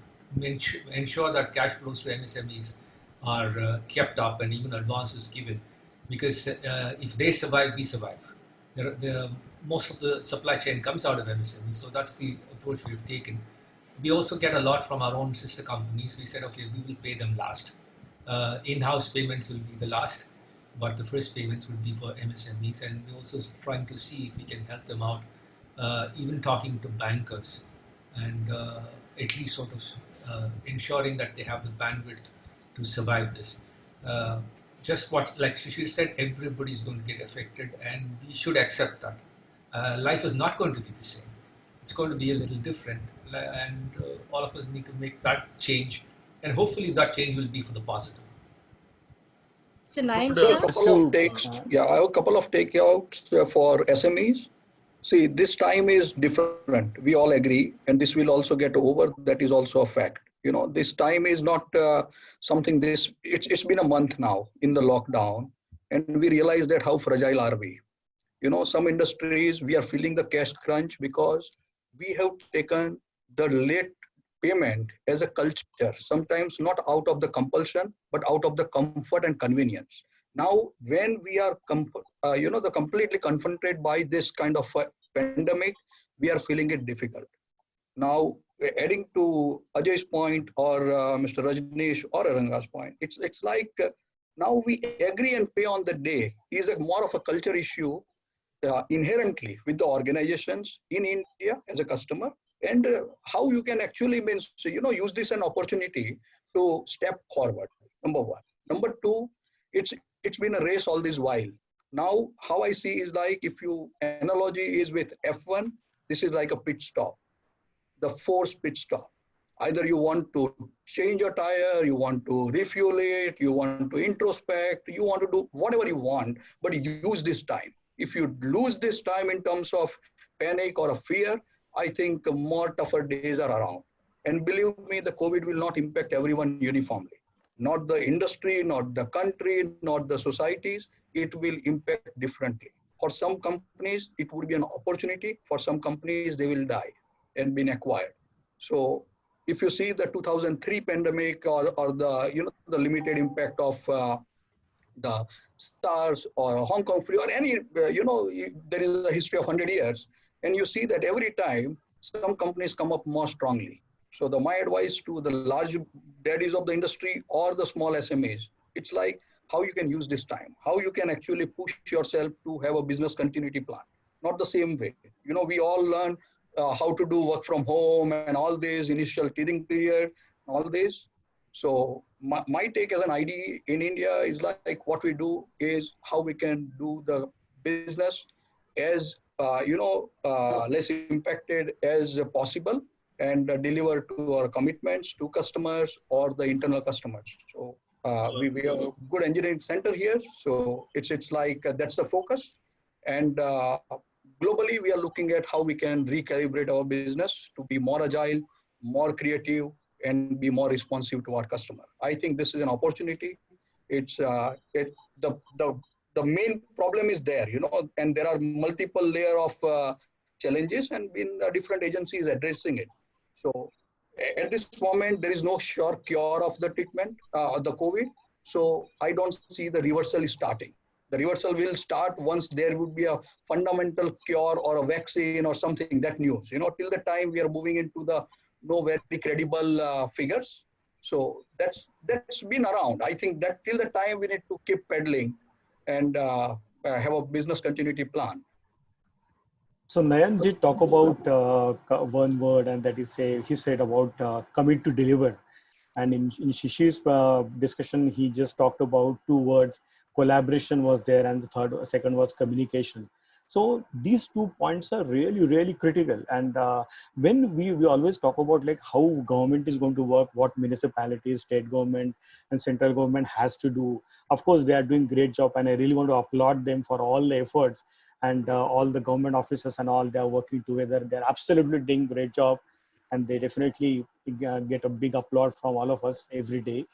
ensure that cash flows to MSMEs are kept up and even advances given, because if they survive, we survive. Most of the supply chain comes out of MSME, so that's the approach we've taken. We also get a lot from our own sister companies. We said, okay, we will pay them last. In-house payments will be the last, but the first payments will be for MSMEs, and we're also trying to see if we can help them out, even talking to bankers, and at least sort of ensuring that they have the bandwidth to survive this. Just what, like Shishir said, everybody's going to get affected, and we should accept that. Life is not going to be the same. It's going to be a little different, and all of us need to make that change, and hopefully that change will be for the positive. So Nayan Good, So a Shah? couple of takes. Yeah, I have a couple of takeouts for SMEs. See, this time is different. We all agree, and this will also get over. That is also a fact. You know, this time is not something. It's been a month now in the lockdown, and we realize that how fragile are we. You know, some industries we are feeling the cash crunch because we have taken the late payment as a culture, sometimes not out of the compulsion, but out of the comfort and convenience. Now, when we are, the completely confronted by this kind of pandemic, we are feeling it difficult. Now, adding to Ajay's point or Mr. Rajneesh or Aranga's point, it's like now we agree and pay on the day is a more of a culture issue inherently with the organizations in India as a customer, and how you can actually use this an opportunity to step forward. Number one. Number two, it's been a race all this while. Now, how I see is like if you analogy is with F1, this is like a pit stop, the forced pit stop. Either you want to change your tire, you want to refuel it, you want to introspect, you want to do whatever you want, but use this time. If you lose this time in terms of panic or a fear, I think more tougher days are around. And believe me, the COVID will not impact everyone uniformly. Not the industry, not the country, not the societies. It will impact differently. For some companies, it would be an opportunity. For some companies, they will die and be acquired. So if you see the 2003 pandemic or the limited impact of the SARS or Hong Kong flu or any, there is a history of 100 years. And you see that every time some companies come up more strongly. So my advice to the large daddies of the industry or the small SMEs, it's like how you can use this time, how you can actually push yourself to have a business continuity plan. Not the same way. You know, we all learn how to do work from home and all this initial teething period, all this. So my take as an ID in India is like what we do is how we can do the business as less impacted as possible and deliver to our commitments to customers or the internal customers. So we have a good engineering center here. So it's like that's the focus. And globally, we are looking at how we can recalibrate our business to be more agile, more creative, and be more responsive to our customer. I think this is an opportunity. It's the main problem is there, and there are multiple layer of challenges, and different agencies addressing it. So at this moment, there is no sure cure of the treatment, the COVID. So I don't see the reversal starting. The reversal will start once there would be a fundamental cure or a vaccine or something that news. Till the time we are moving into the no very credible figures. So that's been around. I think that till the time we need to keep pedaling and have a business continuity plan. So Nayan did talk about one word, and that is he said about commit to deliver. And in Shishir's discussion, he just talked about two words: collaboration was there, and the second was communication. So these 2 points are really, really critical. And when we always talk about like how government is going to work, what municipalities, state government, and central government has to do. Of course, they are doing great job, and I really want to applaud them for all the efforts. And all the government officers and all, they are working together. They're absolutely doing great job, and they definitely get a big applause from all of us every day.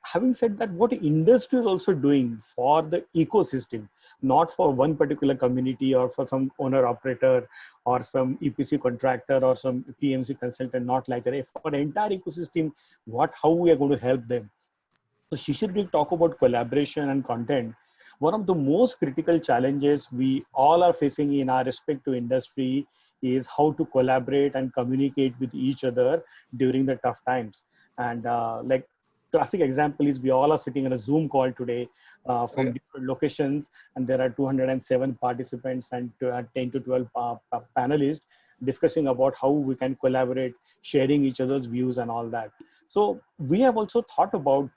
Having said that, what industry is also doing for the ecosystem, not for one particular community or for some owner operator or some EPC contractor or some PMC consultant, not like that. For the entire ecosystem, how we are going to help them. So Shishir did talk about collaboration and content. One of the most critical challenges we all are facing in our respective industry is how to collaborate and communicate with each other during the tough times. And like classic example is we all are sitting in a Zoom call today from different locations, and there are 207 participants and 10 to 12 panelists discussing about how we can collaborate, sharing each other's views and all that. So we have also thought about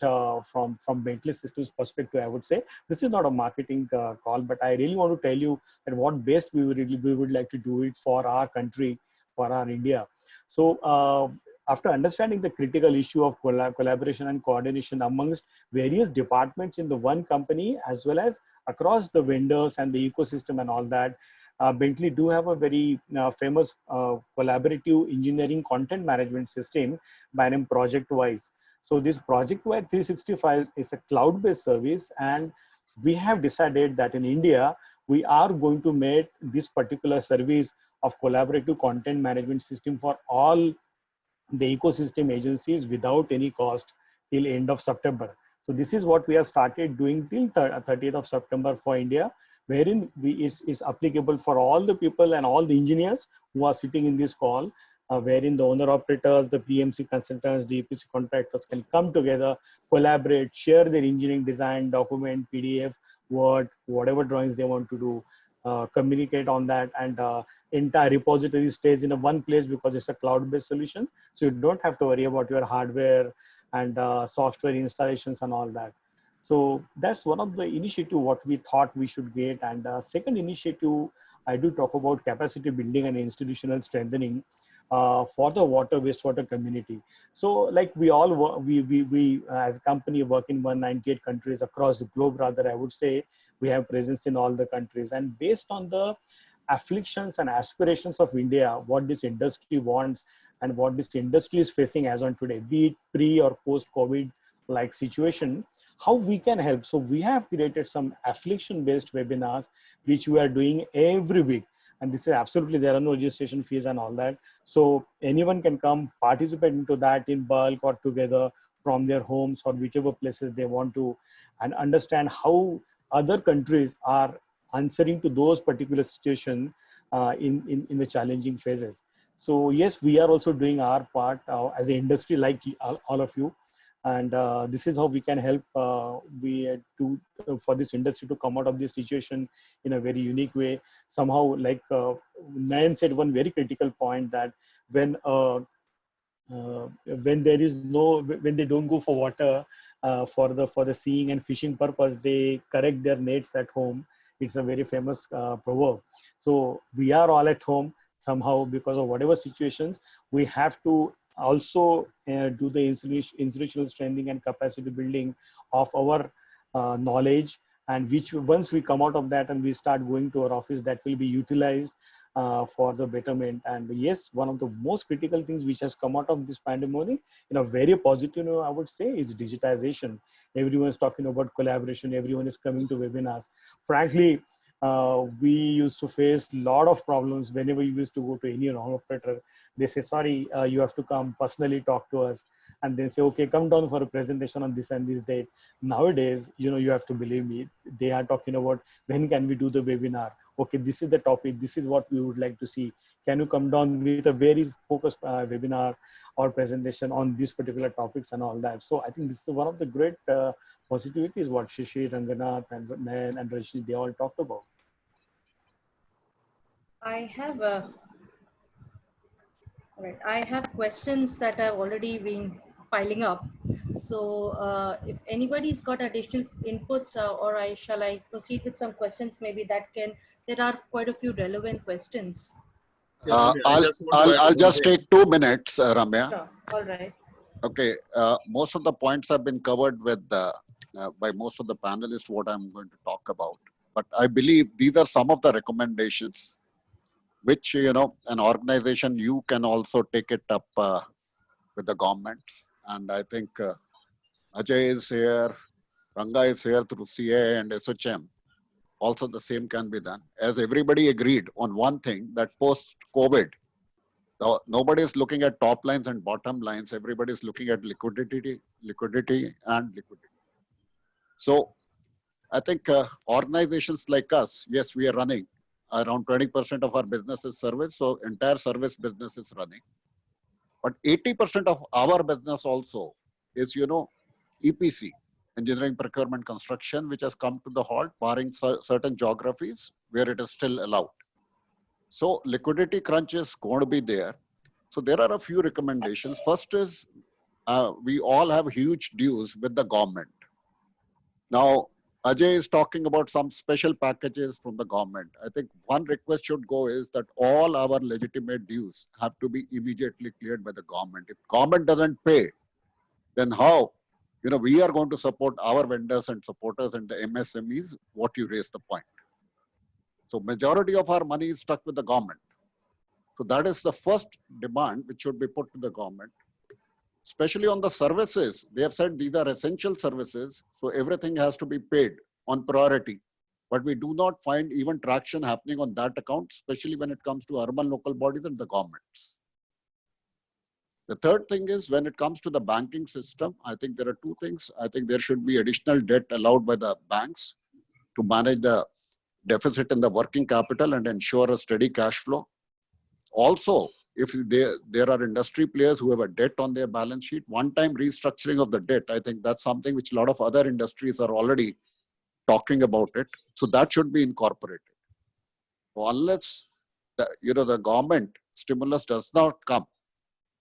from Bentley Systems perspective, I would say this is not a marketing call, but I really want to tell you that what best we would like to do it for our country, for our India. So after understanding the critical issue of collaboration and coordination amongst various departments in the one company, as well as across the vendors and the ecosystem and all that, Bentley do have a very famous collaborative engineering content management system by name ProjectWise. So this ProjectWise 365 is a cloud-based service, and we have decided that in India, we are going to make this particular service of collaborative content management system for all the ecosystem agencies without any cost till end of September. So this is what we have started doing till 30th of September for India, wherein it's applicable for all the people and all the engineers who are sitting in this call, wherein the owner operators, the PMC consultants, the EPC contractors can come together, collaborate, share their engineering design, document, PDF, Word, whatever drawings they want to do, communicate on that, and entire repository stays in a one place because it's a cloud-based solution. So you don't have to worry about your hardware and software installations and all that. So that's one of the initiative what we thought we should get. And second initiative, I do talk about capacity building and institutional strengthening for the water wastewater community. So like we all we as a company work in 198 countries across the globe, rather I would say. We have presence in all the countries, and based on the afflictions and aspirations of India, what this industry wants and what this industry is facing as on today, be it pre or post COVID like situation, how we can help. So we have created some affliction based webinars which we are doing every week, and this is absolutely, there are no registration fees and all that. So anyone can come participate into that in bulk or together from their homes or whichever places they want to, and understand how other countries are answering to those particular situations in the challenging phases. So yes, we are also doing our part as an industry, like all of you, and this is how we can help for this industry to come out of this situation in a very unique way. Somehow, like Nayan said, one very critical point, that when there is when they don't go for water for the seeing and fishing purpose, they correct their nets at home. It's a very famous proverb. So we are all at home somehow because of whatever situations. We have to also do the institutional strengthening and capacity building of our knowledge, and which once we come out of that and we start going to our office, that will be utilized for the betterment. And yes, one of the most critical things which has come out of this pandemic in a very positive note, I would say, is digitization. Everyone is talking about collaboration. Everyone is coming to webinars. Frankly, we used to face a lot of problems whenever you used to go to any operator. They say, sorry, you have to come personally talk to us. And they say, okay, come down for a presentation on this and this date. Nowadays, you have to believe me, they are talking about when can we do the webinar? Okay, this is the topic. This is what we would like to see. Can you come down with a very focused webinar or presentation on these particular topics and all that? So I think this is one of the great positivities what Shishir, Ranganath, and Nayan and Rashid, they all talked about. I have right. I have questions that have already been piling up. So if anybody's got additional inputs, or shall I proceed with some questions? Maybe that can. There are quite a few relevant questions. Yeah, Ramya, I I'll just want to add I'll one just thing. take 2 minutes, Ramya. Sure. All right. Okay, most of the points have been covered with by most of the panelists. What I'm going to talk about, but I believe these are some of the recommendations which an organization you can also take it up with the governments. And I think Ajay is here, Ranga is here through CA and SHM. Also, the same can be done. As everybody agreed on one thing, that post-COVID, nobody is looking at top lines and bottom lines. Everybody is looking at liquidity. So I think organizations like us, yes, we are running around 20% of our business is service. So entire service business is running. But 80% of our business also is, EPC, engineering, procurement, construction, which has come to the halt, barring certain geographies where it is still allowed. So liquidity crunch is going to be there. So there are a few recommendations. First is we all have huge dues with the government. Now, Ajay is talking about some special packages from the government. I think one request should go is that all our legitimate dues have to be immediately cleared by the government. If government doesn't pay, then how? We are going to support our vendors and supporters and the MSMEs, what you raised the point. So majority of our money is stuck with the government. So that is the first demand which should be put to the government. Especially on the services, they have said these are essential services, so everything has to be paid on priority. But we do not find even traction happening on that account, especially when it comes to urban local bodies and the governments. The third thing is when it comes to the banking system, I think there are two things. I think there should be additional debt allowed by the banks to manage the deficit in the working capital and ensure a steady cash flow. Also, if there are industry players who have a debt on their balance sheet, one-time restructuring of the debt, I think that's something which a lot of other industries are already talking about it. So that should be incorporated. So unless the government stimulus does not come,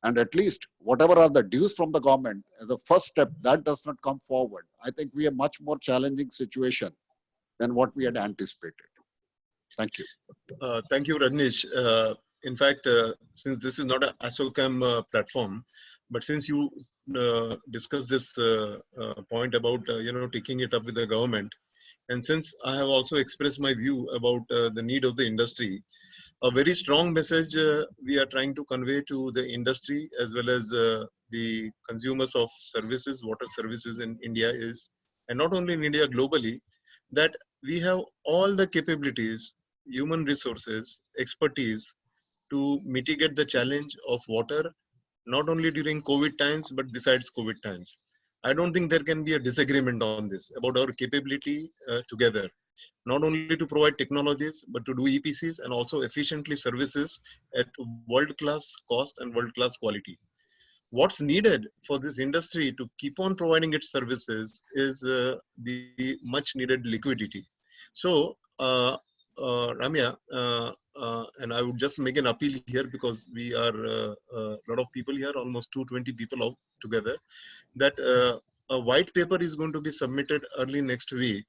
and at least whatever are the dues from the government as a first step, that does not come forward, I think we have much more challenging situation than what we had anticipated. Thank you. Thank you, Rajneesh. In fact, since this is not a ASSOCHAM platform, but since you discussed this point about taking it up with the government, and since I have also expressed my view about the need of the industry, a very strong message we are trying to convey to the industry as well as the consumers of services, water services in India is, and not only in India, globally, that we have all the capabilities, human resources, expertise to mitigate the challenge of water, not only during COVID times, but besides COVID times. I don't think there can be a disagreement on this about our capability together, not only to provide technologies, but to do EPCs and also efficiently services at world-class cost and world-class quality. What's needed for this industry to keep on providing its services is the much needed liquidity. So, Ramya, and I would just make an appeal here because we are a lot of people here, almost 220 people out together, that a white paper is going to be submitted early next week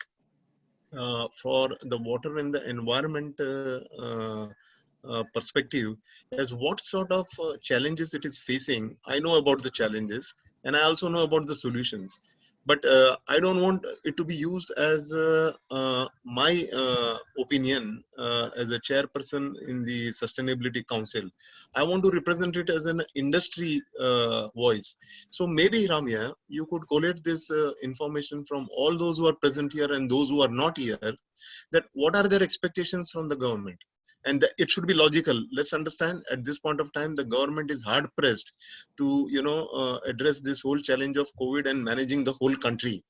for the water and the environment perspective as what sort of challenges it is facing. I know about the challenges and I also know about the solutions, but I don't want it to be used as my opinion as a chairperson in the Sustainability Council. I want to represent it as an industry voice. So maybe, Ramya, you could collate this information from all those who are present here and those who are not here, that what are their expectations from the government? And it should be logical. Let's understand at this point of time, the government is hard pressed to, address this whole challenge of COVID and managing the whole country.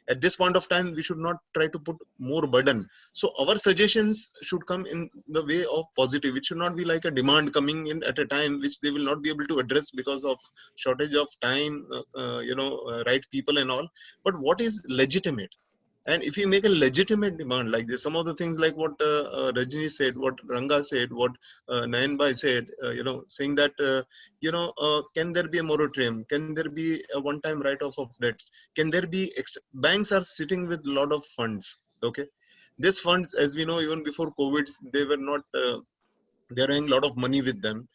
At this point of time, we should not try to put more burden. So our suggestions should come in the way of positive. It should not be like a demand coming in at a time which they will not be able to address because of shortage of time, right people and all. But what is legitimate? And if you make a legitimate demand like this, some of the things like what Rajni said, what Ranga said, what Nayan Bhai said, saying that, can there be a moratorium? Can there be a one-time write-off of debts? Can there be, banks are sitting with a lot of funds, okay? These funds, as we know, even before COVID, they were not, they're having a lot of money with them.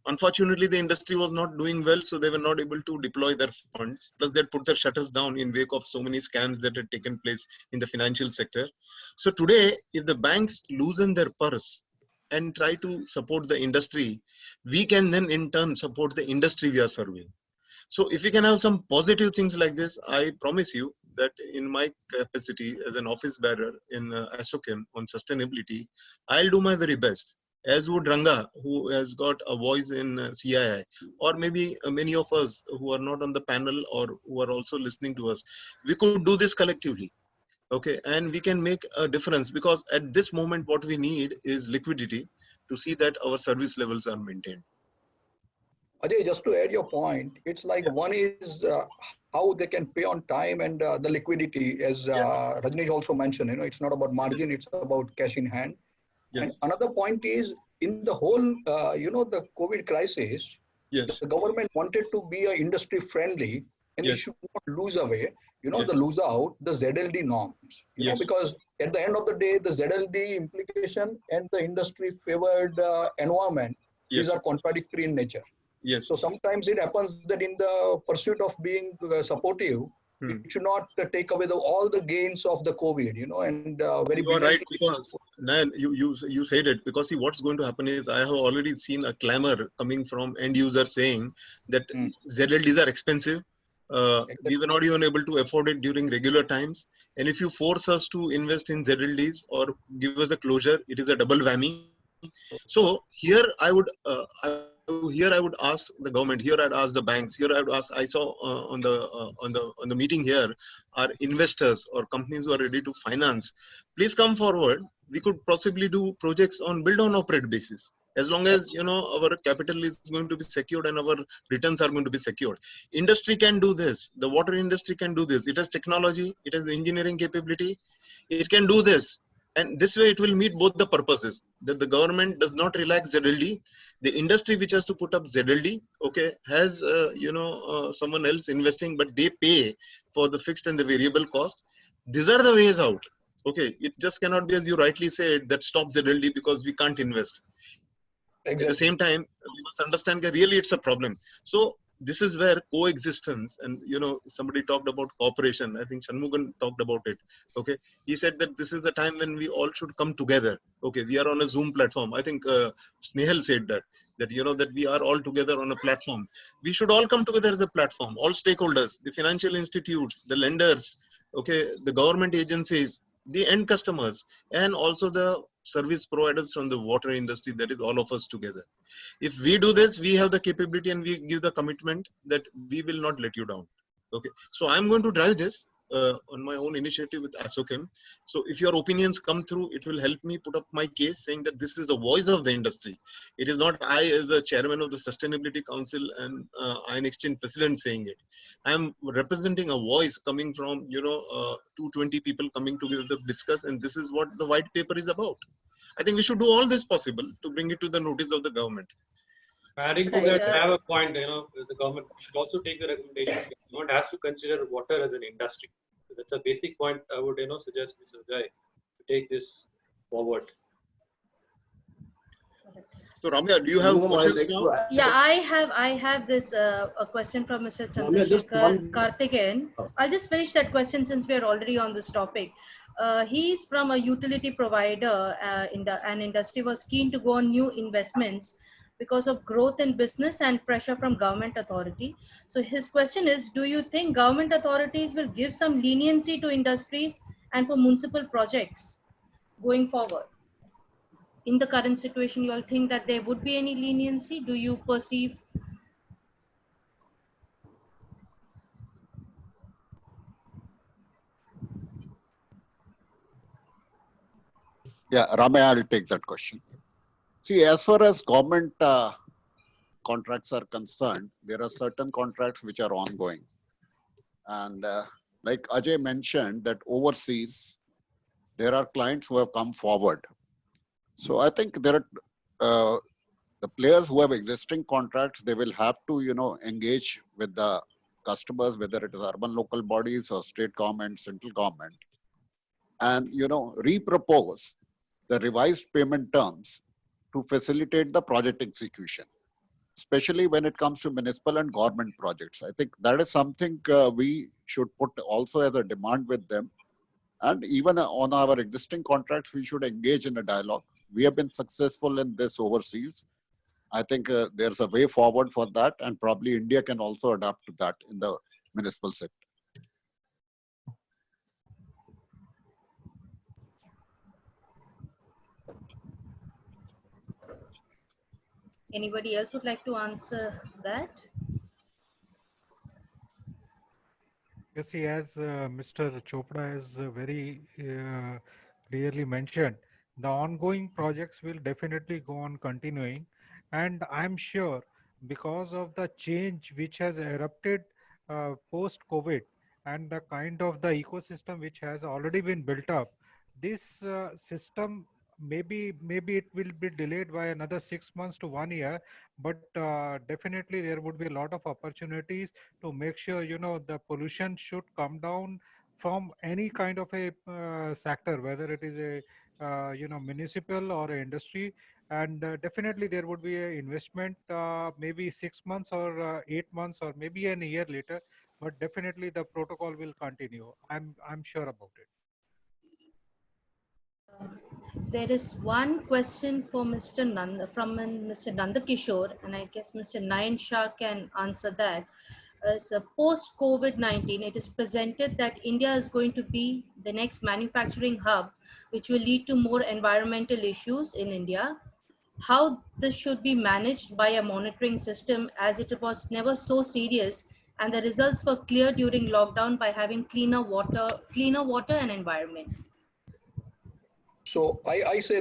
Unfortunately, the industry was not doing well, so they were not able to deploy their funds. Plus, they put their shutters down in wake of so many scams that had taken place in the financial sector. So today, if the banks loosen their purse and try to support the industry, we can then in turn support the industry we are serving. So if we can have some positive things like this, I promise you that in my capacity as an office bearer in ASSOCHEM on sustainability, I'll do my very best, as would Ranga, who has got a voice in CII, or maybe many of us who are not on the panel or who are also listening to us. We could do this collectively, okay? And we can make a difference, because at this moment, what we need is liquidity to see that our service levels are maintained. Ajay, just to add your point, it's like one is how they can pay on time and the liquidity, as Rajneesh also mentioned, it's not about margin, it's about cash in hand. And another point is, in the whole, the COVID crisis, the government wanted to be industry friendly, and it should not lose away, the lose out the ZLD norms, because at the end of the day, the ZLD implication and the industry favored environment, these are contradictory in nature. Yes. So sometimes it happens that in the pursuit of being supportive, it should not take away all the gains of the COVID, and very you are right, because Nayan, you said it, because see, what's going to happen is, I have already seen a clamor coming from end users saying that ZLDs are expensive. We were not even able to afford it during regular times. And if you force us to invest in ZLDs or give us a closure, it is a double whammy. So here I would ask the government. Here I'd ask the banks. Here I would ask. I saw on the meeting here are investors or companies who are ready to finance. Please come forward. We could possibly do projects on build on operate basis. As long as our capital is going to be secured and our returns are going to be secured. Industry can do this. The water industry can do this. It has technology. It has engineering capability. It can do this. And this way it will meet both the purposes, that the government does not relax ZLD. The industry which has to put up ZLD, okay, has, someone else investing, but they pay for the fixed and the variable cost. These are the ways out. Okay, it just cannot be, as you rightly said, that stop ZLD because we can't invest. Exactly. At the same time, we must understand that really it's a problem. So this is where coexistence, and somebody talked about cooperation. I think Shanmugan talked about it. Okay, he said that this is the time when we all should come together. Okay, we are on a Zoom platform. I think Snehal said that that we are all together on a platform. We should all come together as a platform. All stakeholders, the financial institutes, the lenders, okay, the government agencies, the end customers, and also the service providers from the water industry, that is all of us together. If we do this, we have the capability and we give the commitment that we will not let you down. Okay, so I'm going to drive this on my own initiative with ASSOCHEM. So if your opinions come through, it will help me put up my case, saying that this is the voice of the industry. It is not I, as the chairman of the Sustainability Council and Ion Exchange president, saying it. I am representing a voice coming from 220 people coming together to discuss, and this is what the white paper is about. I think we should do all this possible to bring it to the notice of the government. Adding to that, I have a point. The government should also take the recommendation. The government has to consider water as an industry. So that's a basic point. I would suggest Mr. Jai to take this forward. So Ramya, do you have questions now? Yeah, I have this a question from Mr. Chandrasekhar Karthikeyan. I'll just finish that question since we are already on this topic. He's from a utility provider. An industry was keen to go on new investments because of growth in business and pressure from government authority. So his question is, do you think government authorities will give some leniency to industries and for municipal projects going forward? In the current situation, you all think that there would be any leniency? Do you perceive? Yeah, Ramya, I'll take that question. See, as far as government contracts are concerned, there are certain contracts which are ongoing. And like Ajay mentioned, that overseas, there are clients who have come forward. So I think there are the players who have existing contracts, they will have to, engage with the customers, whether it is urban local bodies or state government, central government, and, repropose the revised payment terms to facilitate the project execution, especially when it comes to municipal and government projects. I think that is something we should put also as a demand with them. And even on our existing contracts, we should engage in a dialogue. We have been successful in this overseas. I think there's a way forward for that, and probably India can also adapt to that in the municipal sector. Anybody else would like to answer that? You see, as Mr. Chopra has very clearly mentioned, the ongoing projects will definitely go on continuing. And I'm sure because of the change which has erupted post-COVID and the kind of the ecosystem which has already been built up, this system maybe it will be delayed by another 6 months to 1 year, but definitely there would be a lot of opportunities to make sure the pollution should come down from any kind of a sector, whether it is a municipal or a industry. And definitely there would be a investment, maybe 6 months or 8 months or maybe a year later, but definitely the protocol will continue. I'm sure about it. There is one question for Mr. Nanda from Mr. Nandakishore, and I guess Mr. Nayan Shah can answer that. As a post-COVID-19, it is presented that India is going to be the next manufacturing hub, which will lead to more environmental issues in India. How this should be managed by a monitoring system, as it was never so serious, and the results were clear during lockdown by having cleaner water and environment. So I say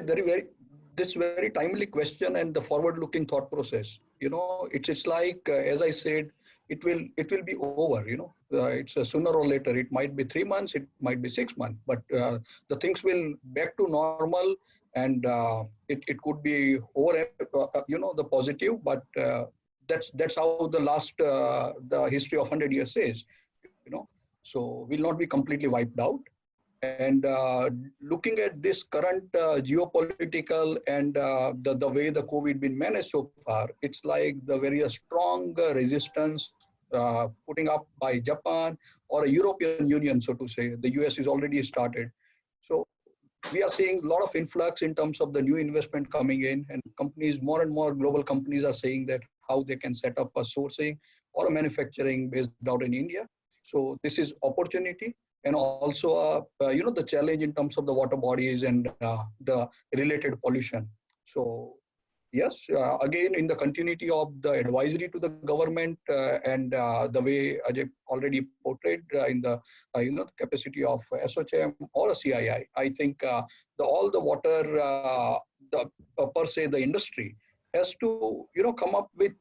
this very timely question and the forward-looking thought process. It's like as I said, it will be over. It's sooner or later. It might be 3 months, it might be 6 months, but the things will back to normal, and it could be over. The positive, but that's how the history of 100 years says. So we'll not be completely wiped out. And looking at this current geopolitical and the way the COVID been managed so far, it's like the very strong resistance putting up by Japan or a European Union, so to say. The US is already started. So we are seeing a lot of influx in terms of the new investment coming in, and companies, more and more global companies are saying that how they can set up a sourcing or a manufacturing based out in India. So this is opportunity. And also, the challenge in terms of the water bodies and the related pollution. So, yes, again, in the continuity of the advisory to the government and the way Ajay already portrayed in the capacity of SOCHM or a CII, I think all the water, per se, the industry has to come up with.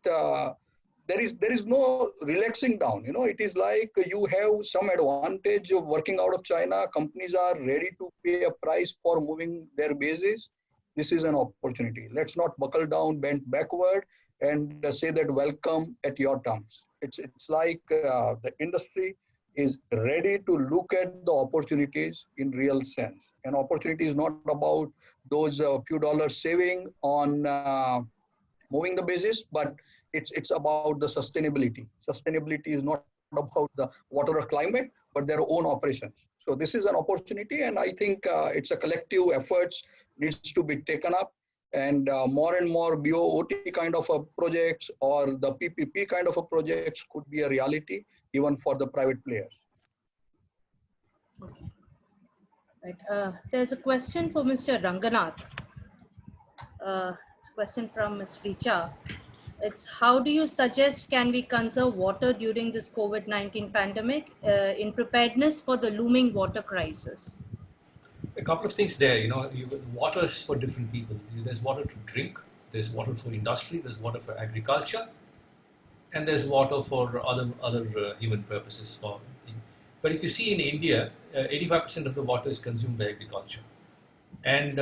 There is no relaxing down. It is like you have some advantage of working out of China. Companies are ready to pay a price for moving their bases. This is an opportunity. Let's not buckle down, bend backward, and say that welcome at your terms. It's like the industry is ready to look at the opportunities in real sense. And opportunity is not about those few dollars saving on moving the basis, but it's about the sustainability. Sustainability is not about the water or climate, but their own operations. So this is an opportunity, and I think it's a collective efforts needs to be taken up, and more BOOT kind of a projects or the PPP kind of a projects could be a reality even for the private players. Okay. Right. There's a question for Mr. Ranganath. It's a question from Ms. Richa. It's how do you suggest can we conserve water during this COVID-19 pandemic in preparedness for the looming water crisis? A couple of things there. Water is for different people. There's water to drink, there's water for industry, there's water for agriculture, and there's water for other human purposes. But if you see in India, 85% of the water is consumed by agriculture. And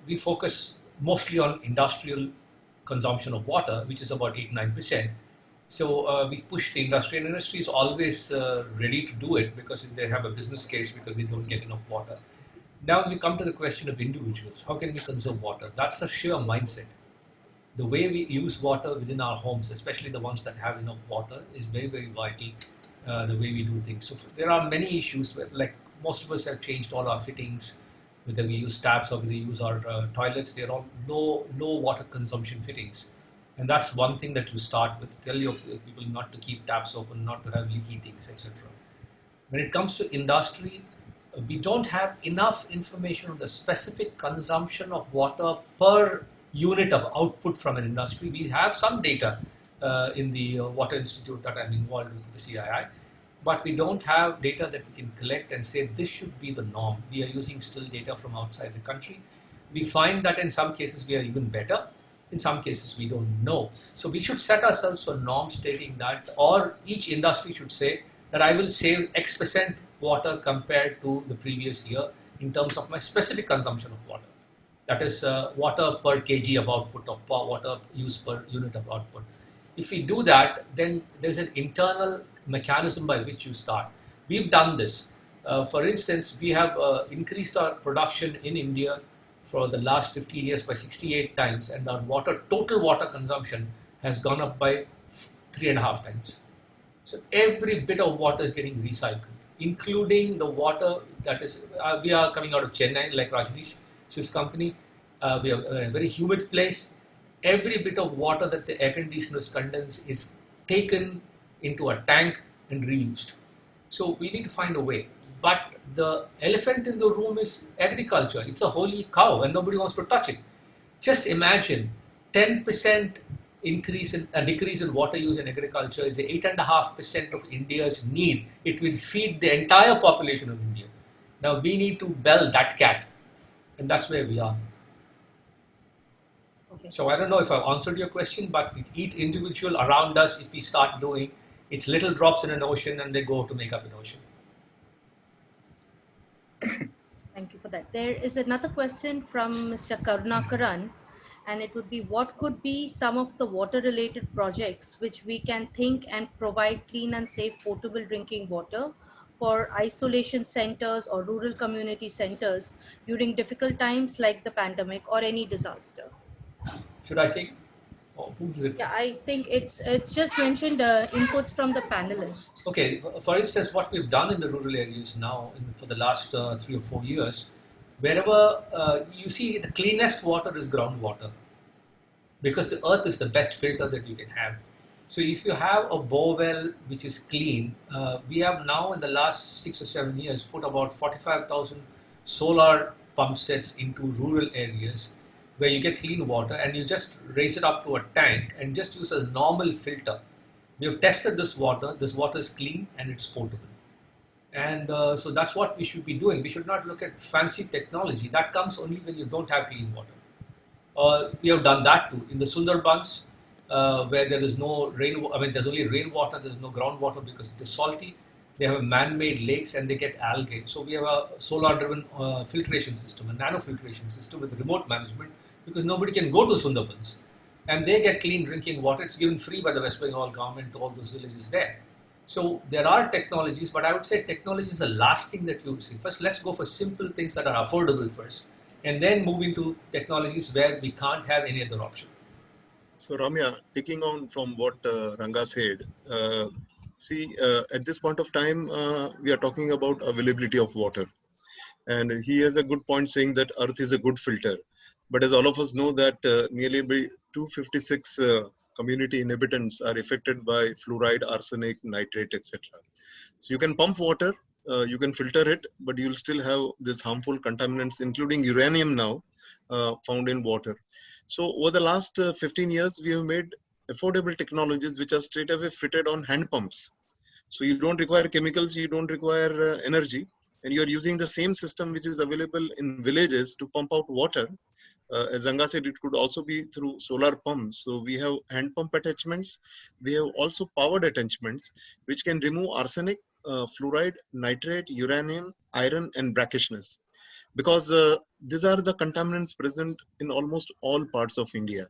we focus mostly on industrial consumption of water, which is about 8-9%. So we push the industry, and industry is always ready to do it because they have a business case because they don't get enough water. Now we come to the question of individuals. How can we conserve water? That's a sheer mindset. The way we use water within our homes, especially the ones that have enough water, is very, very vital. The way we do things. So there are many issues where, like, most of us have changed all our fittings, whether we use taps or whether we use our toilets. They're all low water consumption fittings. And that's one thing that you start with. Tell your people not to keep taps open, not to have leaky things, etc. When it comes to industry, we don't have enough information on the specific consumption of water per unit of output from an industry. We have some data in the Water Institute that I'm involved with, the CII, but we don't have data that we can collect and say this should be the norm. We are using still data from outside the country. We find that in some cases we are even better. In some cases we don't know. So we should set ourselves a norm stating that, or each industry should say that I will save X% water compared to the previous year in terms of my specific consumption of water. That is water per kg of output, or water use per unit of output. If we do that, then there's an internal mechanism by which you start. We've done this. For instance, we have increased our production in India for the last 15 years by 68 times, and our total water consumption has gone up by 3.5 times. So every bit of water is getting recycled, including the water that is, we are coming out of Chennai, like Rajneesh's company. We are a very humid place. Every bit of water that the air conditioners condense is taken into a tank and reused. So we need to find a way. But the elephant in the room is agriculture. It's a holy cow and nobody wants to touch it. Just imagine 10% decrease in water use in agriculture is 8.5% of India's need. It will feed the entire population of India. Now we need to bell that cat, and that's where we are. Okay. So I don't know if I've answered your question, but with each individual around us, if we start doing, it's little drops in an ocean and they go to make up an ocean. Thank you for that. There is another question from Mr. Karunakaran, and it would be, what could be some of the water-related projects which we can think and provide clean and safe potable drinking water for isolation centers or rural community centers during difficult times like the pandemic or any disaster? Should I take it? Or who's it? Yeah, I think it's just mentioned inputs from the panelists. Okay, for instance, what we've done in the rural areas now for the last 3 or 4 years, wherever you see the cleanest water is groundwater, because the earth is the best filter that you can have. So if you have a bore well which is clean, we have now in the last 6 or 7 years put about 45,000 solar pump sets into rural areas where you get clean water and you just raise it up to a tank and just use a normal filter. We have tested this water is clean and it's potable. And so that's what we should be doing. We should not look at fancy technology. That comes only when you don't have clean water. We have done that too. In the Sundarbans, where there is no there's only rainwater, there's no groundwater because it is salty. They have man-made lakes and they get algae. So we have a solar-driven filtration system, a nano-filtration system with remote management, because nobody can go to Sundarbans. And they get clean drinking water. It's given free by the West Bengal government to all those villages there. So there are technologies, but I would say technology is the last thing that you would see. First, let's go for simple things that are affordable first, and then move into technologies where we can't have any other option. So Ramya, taking on from what Ranga said, at this point of time, we are talking about availability of water. And he has a good point saying that earth is a good filter. But as all of us know that nearly 256 community inhabitants are affected by fluoride, arsenic, nitrate, etc. So you can pump water, you can filter it, but you'll still have this harmful contaminants, including uranium now, found in water. So over the last 15 years, we have made affordable technologies which are straight away fitted on hand pumps. So you don't require chemicals, you don't require energy, and you're using the same system which is available in villages to pump out water. As Ranga said, it could also be through solar pumps. So we have hand pump attachments. We have also powered attachments which can remove arsenic fluoride, nitrate, uranium, iron, and brackishness. Because these are the contaminants present in almost all parts of India.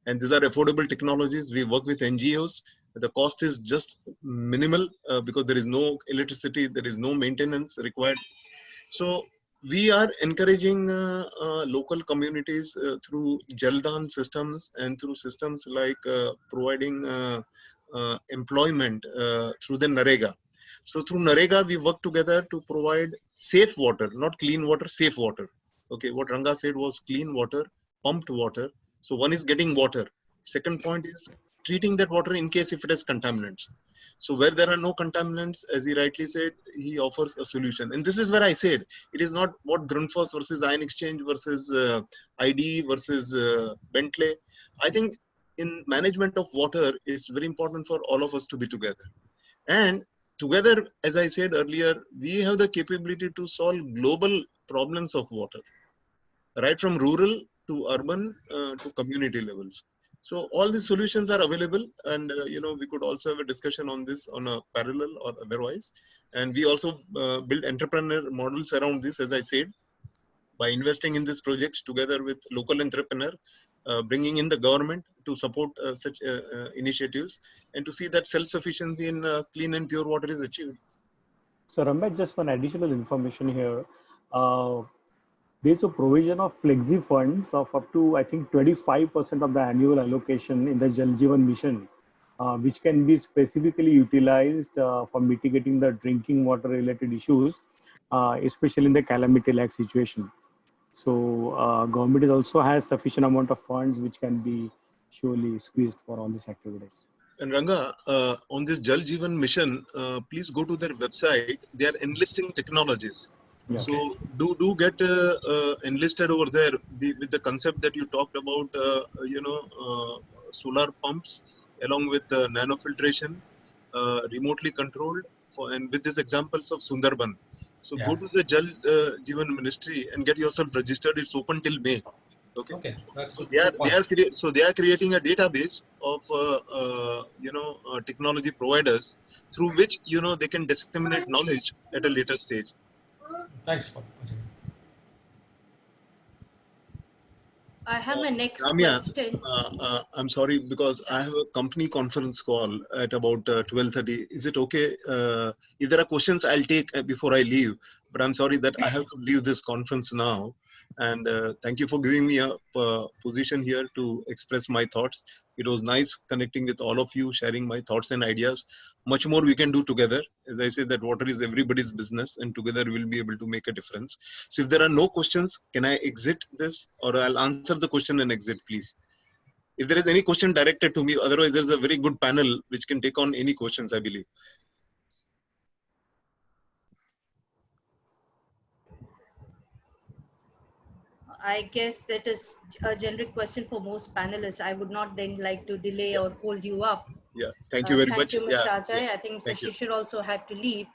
And these are affordable technologies. We work with NGOs. The cost is just minimal because there is no electricity, there is no maintenance required. So we are encouraging local communities through Jaldan systems and through systems like providing employment through the NAREGA. So through NAREGA, we work together to provide safe water, not clean water, safe water. Okay, what Ranga said was clean water, pumped water. So one is getting water. Second point is treating that water in case if it has contaminants. So where there are no contaminants, as he rightly said, he offers a solution. And this is where I said, it is not what Grundfos versus Ion Exchange versus ID versus Bentley. I think in management of water, it's very important for all of us to be together. And together, as I said earlier, we have the capability to solve global problems of water, right from rural to urban to community levels. So all these solutions are available, and we could also have a discussion on this on a parallel or otherwise. And we also build entrepreneur models around this, as I said, by investing in these projects together with local entrepreneur, bringing in the government to support such initiatives, and to see that self-sufficiency in clean and pure water is achieved. So Ramesh, just one additional information here. There's a provision of flexi funds of up to, I think, 25% of the annual allocation in the Jal Jeevan Mission, which can be specifically utilized for mitigating the drinking water related issues, especially in the calamity-like situation. So government also has sufficient amount of funds which can be surely squeezed for all these activities. And Ranga, on this Jal Jeevan Mission, please go to their website. They are enlisting technologies. Yeah. So do get enlisted over there with the concept that you talked about, solar pumps along with nanofiltration, remotely controlled, and with these examples of Sundarban. So go to the Jal Jeevan Ministry and get yourself registered. It's open till May. Okay. So they are creating a database of technology providers through which they can disseminate knowledge at a later stage. Thanks, Paul. I have my next question. I'm sorry, because I have a company conference call at about 12:30. Is it okay? If there are questions, I'll take before I leave. But I'm sorry that I have to leave this conference now. And thank you for giving me a position here to express my thoughts. It was nice connecting with all of you, sharing my thoughts and ideas. Much more we can do together. As I said, that water is everybody's business, and together we'll be able to make a difference. So if there are no questions, can I exit this, or I'll answer the question and exit, please? If there is any question directed to me, otherwise there's a very good panel which can take on any questions, I believe. I guess that is a generic question for most panelists. I would not then like to delay or hold you up. Yeah, thank you very much. Thank you, Mr. Ajay. I think Mr. Shishir also had to leave.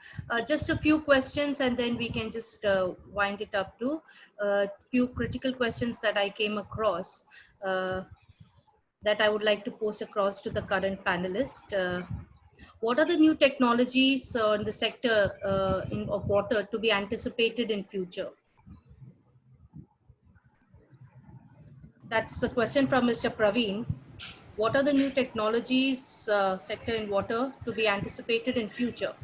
Just a few questions, and then we can just wind it up to a few critical questions that I came across that I would like to pose across to the current panelist. What are the new technologies in the sector of water to be anticipated in future? That's a question from Mr. Praveen. What are the new technologies sector in water to be anticipated in future?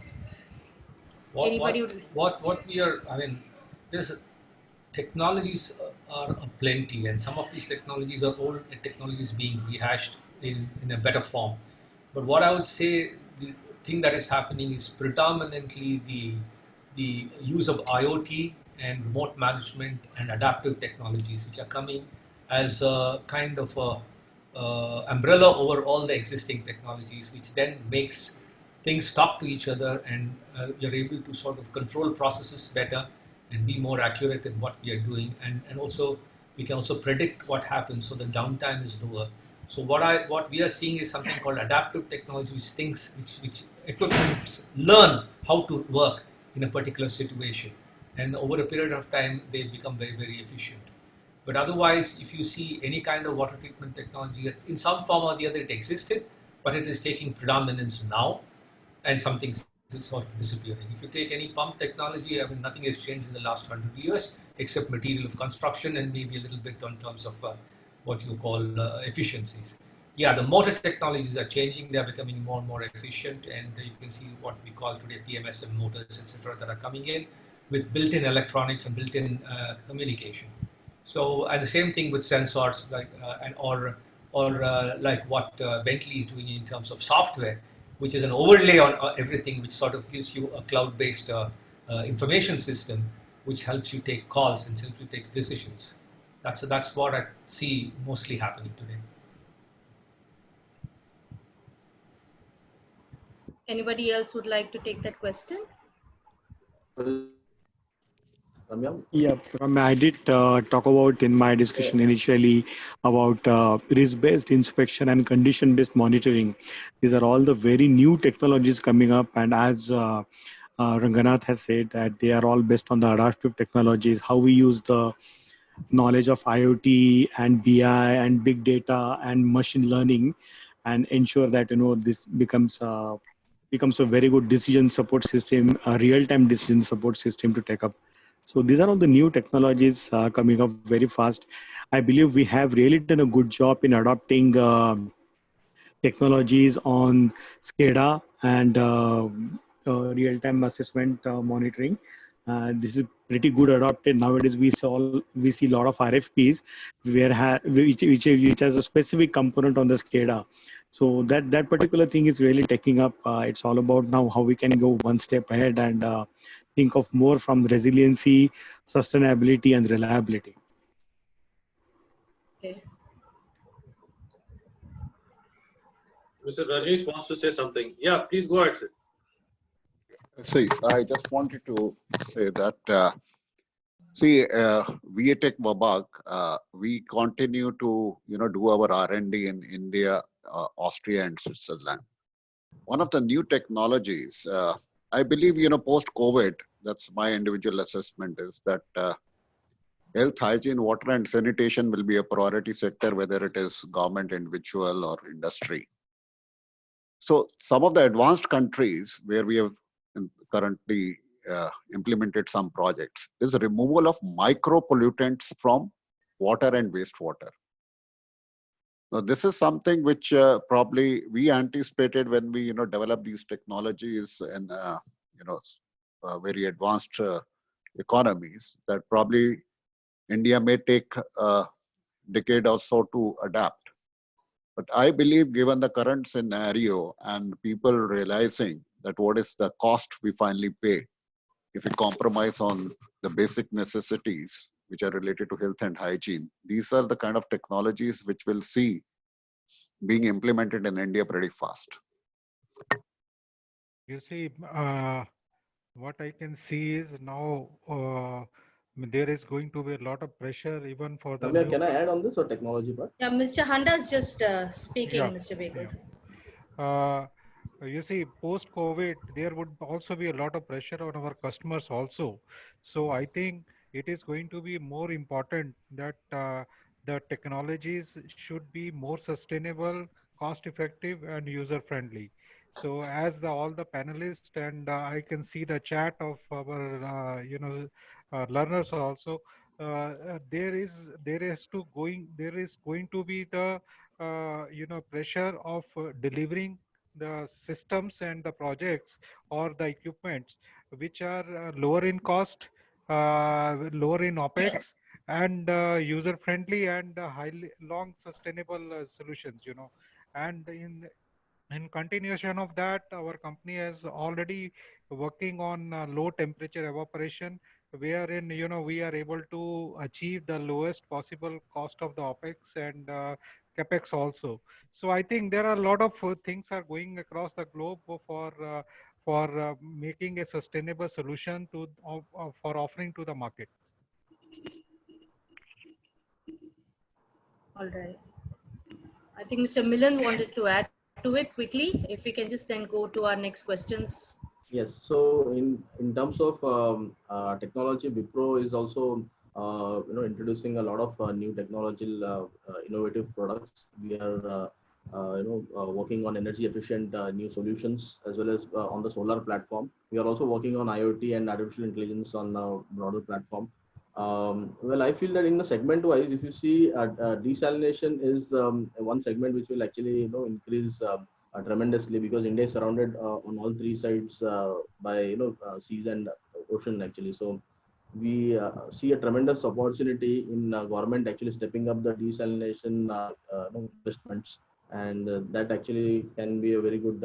There's technologies are plenty, and some of these technologies are old technologies being rehashed in a better form. But what I would say, the thing that is happening is predominantly the use of IoT and remote management and adaptive technologies, which are coming as a kind of umbrella over all the existing technologies, which then makes things talk to each other, and you're able to sort of control processes better and be more accurate in what we are doing, and also we can also predict what happens, so the downtime is lower. So what we are seeing is something called adaptive technology, which equipment learn how to work in a particular situation, and over a period of time they become very, very efficient. But otherwise, if you see any kind of water treatment technology, it's in some form or the other it existed, but it is taking predominance now, and something is sort of disappearing. If you take any pump technology, I mean, nothing has changed in the last 100 years except material of construction and maybe a little bit on terms of what you call efficiencies. Yeah, the motor technologies are changing. They are becoming more and more efficient, and you can see what we call today PMSM motors, etc., that are coming in with built-in electronics and built-in communication. So, and the same thing with sensors, like like what Bentley is doing in terms of software, which is an overlay on everything, which sort of gives you a cloud-based information system, which helps you take calls and helps you take decisions. That's what I see mostly happening today. Anybody else would like to take that question? Ramya? Yeah, I did talk about in my discussion initially about risk-based inspection and condition-based monitoring. These are all the very new technologies coming up, and as Ranganath has said, that they are all based on the adaptive technologies, how we use the knowledge of IoT and BI and big data and machine learning, and ensure that this becomes a very good decision support system, a real-time decision support system to take up. So these are all the new technologies coming up very fast. I believe we have really done a good job in adopting technologies on SCADA and real-time assessment monitoring. This is pretty good adopted nowadays. We see a lot of RFPs which has a specific component on the SCADA. So that particular thing is really taking up. It's all about now how we can go one step ahead and think of more from resiliency, sustainability, and reliability. Okay. Mr. Rajneesh wants to say something. Yeah, please go ahead, sir. See, I just wanted to say that, Viatech Vabag, we continue to, do our R&D in India, Austria, and Switzerland. One of the new technologies, I believe, post-COVID, that's my individual assessment, is that health, hygiene, water, and sanitation will be a priority sector, whether it is government, individual, or industry. So some of the advanced countries where we have currently implemented some projects is the removal of micropollutants from water and wastewater. Now, this is something which probably we anticipated when we, developed these technologies in, very advanced economies, that probably India may take a decade or so to adapt. But I believe, given the current scenario and people realizing that what is the cost we finally pay if we compromise on the basic necessities which are related to health and hygiene, these are the kind of technologies which we'll see being implemented in India pretty fast. You see, what I can see is now there is going to be a lot of pressure even for the. Ramya, can I add on this or technology part? Yeah, Mr. Handa is just speaking, Yeah, Mr. Begul. You see, post-COVID, there would also be a lot of pressure on our customers also. So I think it is going to be more important that the technologies should be more sustainable, cost-effective, and user-friendly. So as all the panelists and I can see the chat of our learners also, there is going to be the pressure of delivering the systems and the projects or the equipments which are lower in cost, lower in OPEX, and user friendly and highly long sustainable solutions, and in continuation of that, our company is already working on low temperature evaporation, wherein we are able to achieve the lowest possible cost of the OPEX and CAPEX also. So I think there are a lot of things are going across the globe for making a sustainable solution to for offering to the market. All right. I think Mr. Milan wanted to add to it quickly. If we can just then go to our next questions. Yes. So in terms of technology, Wipro is also introducing a lot of new technological innovative products. We are working on energy efficient new solutions, as well as on the solar platform. We are also working on IoT and artificial intelligence on a broader platform. Well, I feel that in the segment wise, if you see, desalination is one segment which will actually increase tremendously, because India is surrounded on all three sides by seas and ocean actually. So we see a tremendous opportunity in government actually stepping up the desalination investments, and that actually can be a very good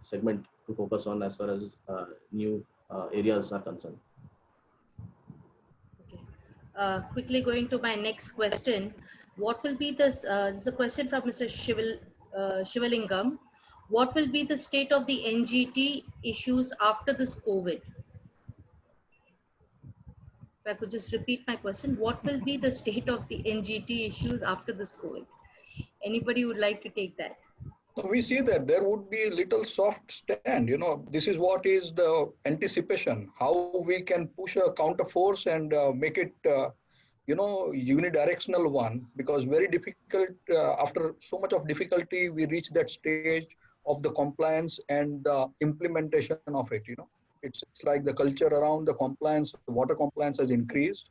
segment to focus on as far as new areas are concerned. Quickly going to my next question. What will be this? This is a question from Mr. Shivalingam. What will be the state of the NGT issues after this COVID? If I could just repeat my question, what will be the state of the NGT issues after this COVID? Anybody would like to take that? We see that there would be a little soft stand. This is what is the anticipation, how we can push a counter force and make it, unidirectional one, because very difficult, after so much of difficulty, we reach that stage of the compliance and the implementation of it. It's like the culture around the compliance, the water compliance has increased,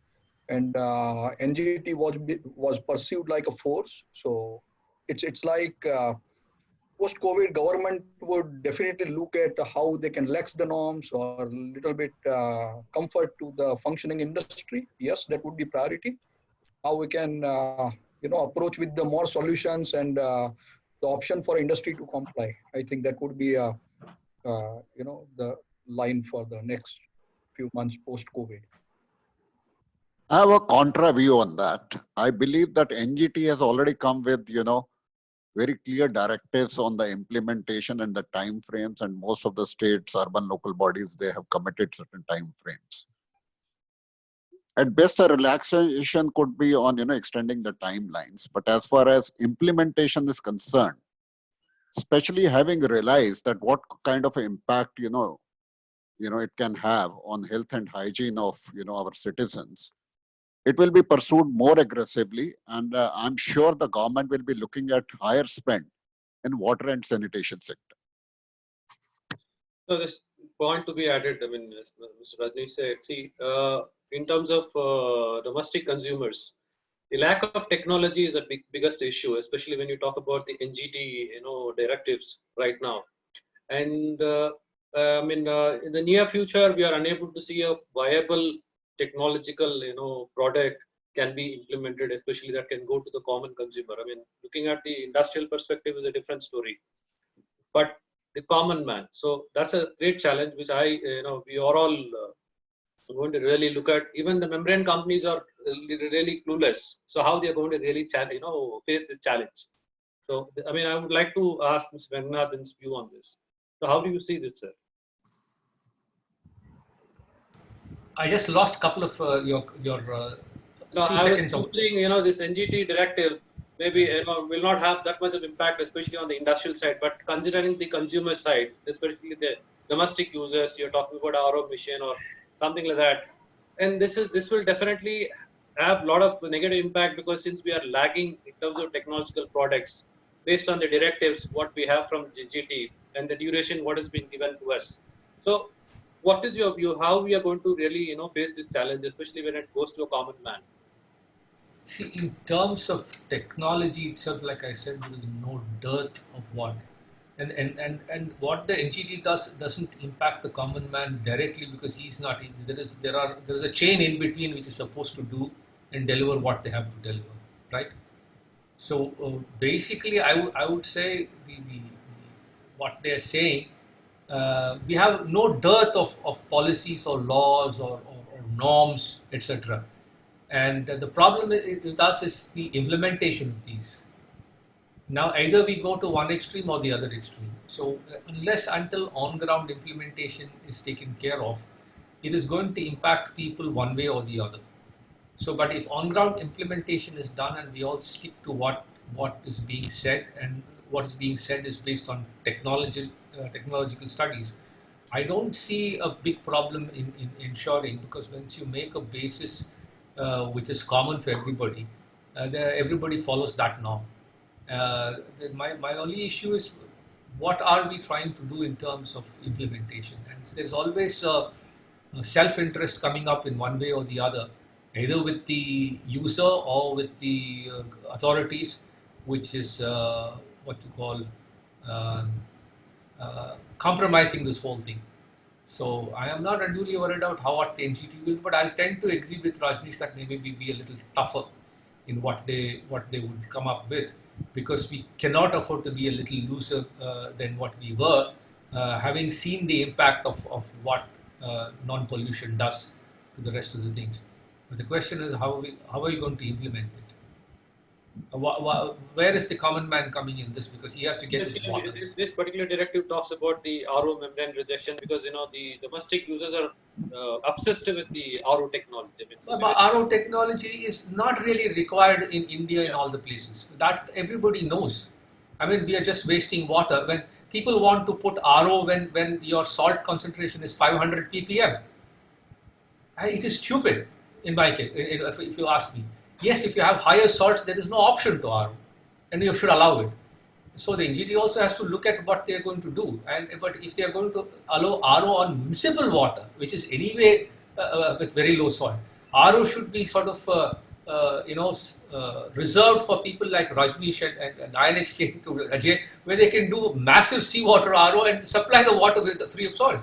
and NGT was perceived like a force. So it's like, post-COVID, government would definitely look at how they can lax the norms or a little bit comfort to the functioning industry. Yes, that would be priority. How we can, approach with the more solutions and the option for industry to comply. I think that would be, the line for the next few months post-COVID. I have a contra view on that. I believe that NGT has already come with, very clear directives on the implementation and the time frames, and most of the states, urban local bodies, they have committed certain time frames. At best, a relaxation could be on extending the timelines, but as far as implementation is concerned, especially having realized that what kind of impact it can have on health and hygiene of our citizens, it will be pursued more aggressively, and I'm sure the government will be looking at higher spend in water and sanitation sector. So this point to be added, I mean, as Mr. Rajneesh said, see, in terms of domestic consumers, the lack of technology is the biggest issue, especially when you talk about the NGT, directives right now. And in the near future, we are unable to see a viable technological, product can be implemented, especially that can go to the common consumer. I mean, looking at the industrial perspective is a different story, but the common man. So that's a great challenge, which we are all going to really look at. Even the membrane companies are really clueless. So how they are going to really face this challenge. So, I mean, I would like to ask Mr. Ranganathan's view on this. So how do you see this, sir? I just lost a couple of your no, few I seconds. was thinking, this NGT directive maybe will not have that much of impact, especially on the industrial side. But considering the consumer side, especially the domestic users, you're talking about RO machine or something like that, and this will definitely have a lot of negative impact, because since we are lagging in terms of technological products based on the directives what we have from GT and the duration what has been given to us. So, what is your view? How we are going to really face this challenge, especially when it goes to a common man? See, in terms of technology itself, like I said, there is no dearth of what, and what the NGT does doesn't impact the common man directly, because he's not. There is a chain in between which is supposed to do and deliver what they have to deliver, right? So basically, I would say the what they are saying. We have no dearth of policies or laws or norms, etc. And the problem with us is the implementation of these. Now, either we go to one extreme or the other extreme. So until on-ground implementation is taken care of, it is going to impact people one way or the other. So, but if on-ground implementation is done and we all stick to what is being said, and what is being said is based on technological studies, I don't see a big problem in ensuring, because once you make a basis which is common for everybody, everybody follows that norm. My only issue is what are we trying to do in terms of implementation? And there's always self-interest coming up in one way or the other, either with the user or with the authorities, which is what you call um, compromising this whole thing. So I am not unduly worried about how what the NGT will, but I'll tend to agree with Rajneesh that they maybe be a little tougher in what they would come up with, because we cannot afford to be a little looser than what we were, having seen the impact of what non-pollution does to the rest of the things. But the question is how are we going to implement it? Where is the common man coming in this? Because he has to get his water. This particular directive talks about the RO membrane rejection, because the domestic users are obsessed with the RO technology. But RO technology is not really required in India in all the places. That everybody knows. I mean, we are just wasting water. When people want to put RO when your salt concentration is 500 ppm, it is stupid in my case, if you ask me. Yes, if you have higher salts, there is no option to RO, and you should allow it. So the NGT also has to look at what they are going to do. But if they are going to allow RO on municipal water, which is anyway with very low salt, RO should be sort of reserved for people like Rajneesh and Ion Exchange to Ajay, where they can do massive seawater RO and supply the water with free of salt.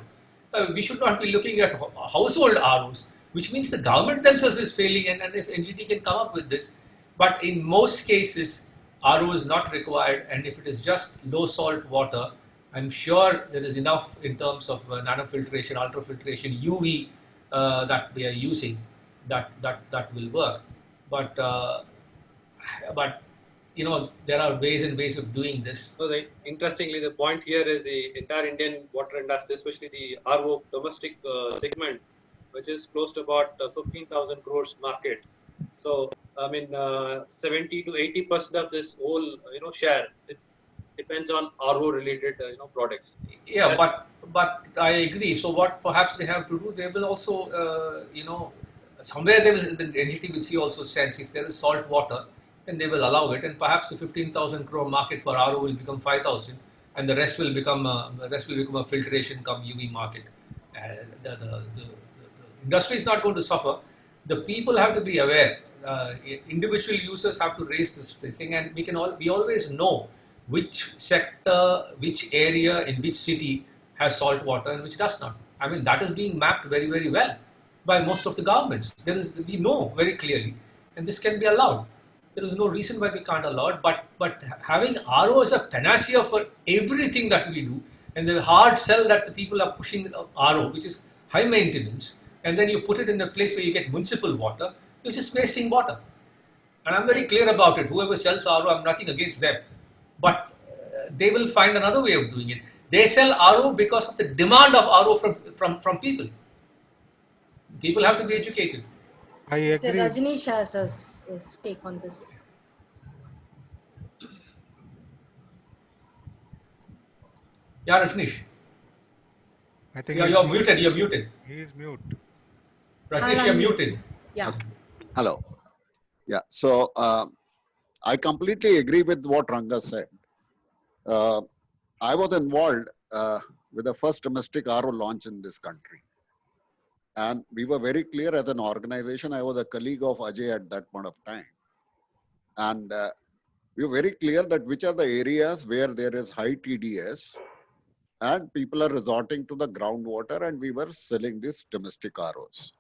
We should not be looking at household ROs, which means the government themselves is failing, and if NGT can come up with this. But in most cases, RO is not required, and if it is just low salt water, I'm sure there is enough in terms of nanofiltration, ultrafiltration, UV that we are using that will work. But there are ways and ways of doing this. So interestingly, the point here is the entire Indian water industry, especially the RO domestic segment, which is close to about 15,000 crores market. So, I mean, 70 to 80% of this whole, share, it depends on RO related, products. Yeah, but I agree. So what perhaps they have to do, they will also, somewhere the NGT will see also sense if there is salt water, then they will allow it, and perhaps the 15,000 crore market for RO will become 5,000, and the rest will become a filtration come UV market. The industry is not going to suffer. The people have to be aware. Individual users have to raise this thing, and we always know which sector, which area, in which city has salt water and which does not. I mean, that is being mapped very, very well by most of the governments. We know very clearly, and this can be allowed. There is no reason why we can't allow it. But having RO as a panacea for everything that we do, and the hard sell that the people are pushing RO, which is high maintenance, and then you put it in a place where you get municipal water, you're just wasting water. And I'm very clear about it. Whoever sells RO, I'm nothing against them. But they will find another way of doing it. They sell RO because of the demand of RO from people. People have to be educated. I agree. So Rajneesh has a take on this. Yeah, Rajneesh. I think You're muted. You're muted. He is mute. Rajneesh, you're muted. Yeah. Okay. Hello. Yeah. So I completely agree with what Ranga said. I was involved with the first domestic RO launch in this country. And we were very clear as an organization. I was a colleague of Ajay at that point of time. And we were very clear that which are the areas where there is high TDS and people are resorting to the groundwater, and we were selling these domestic ROs.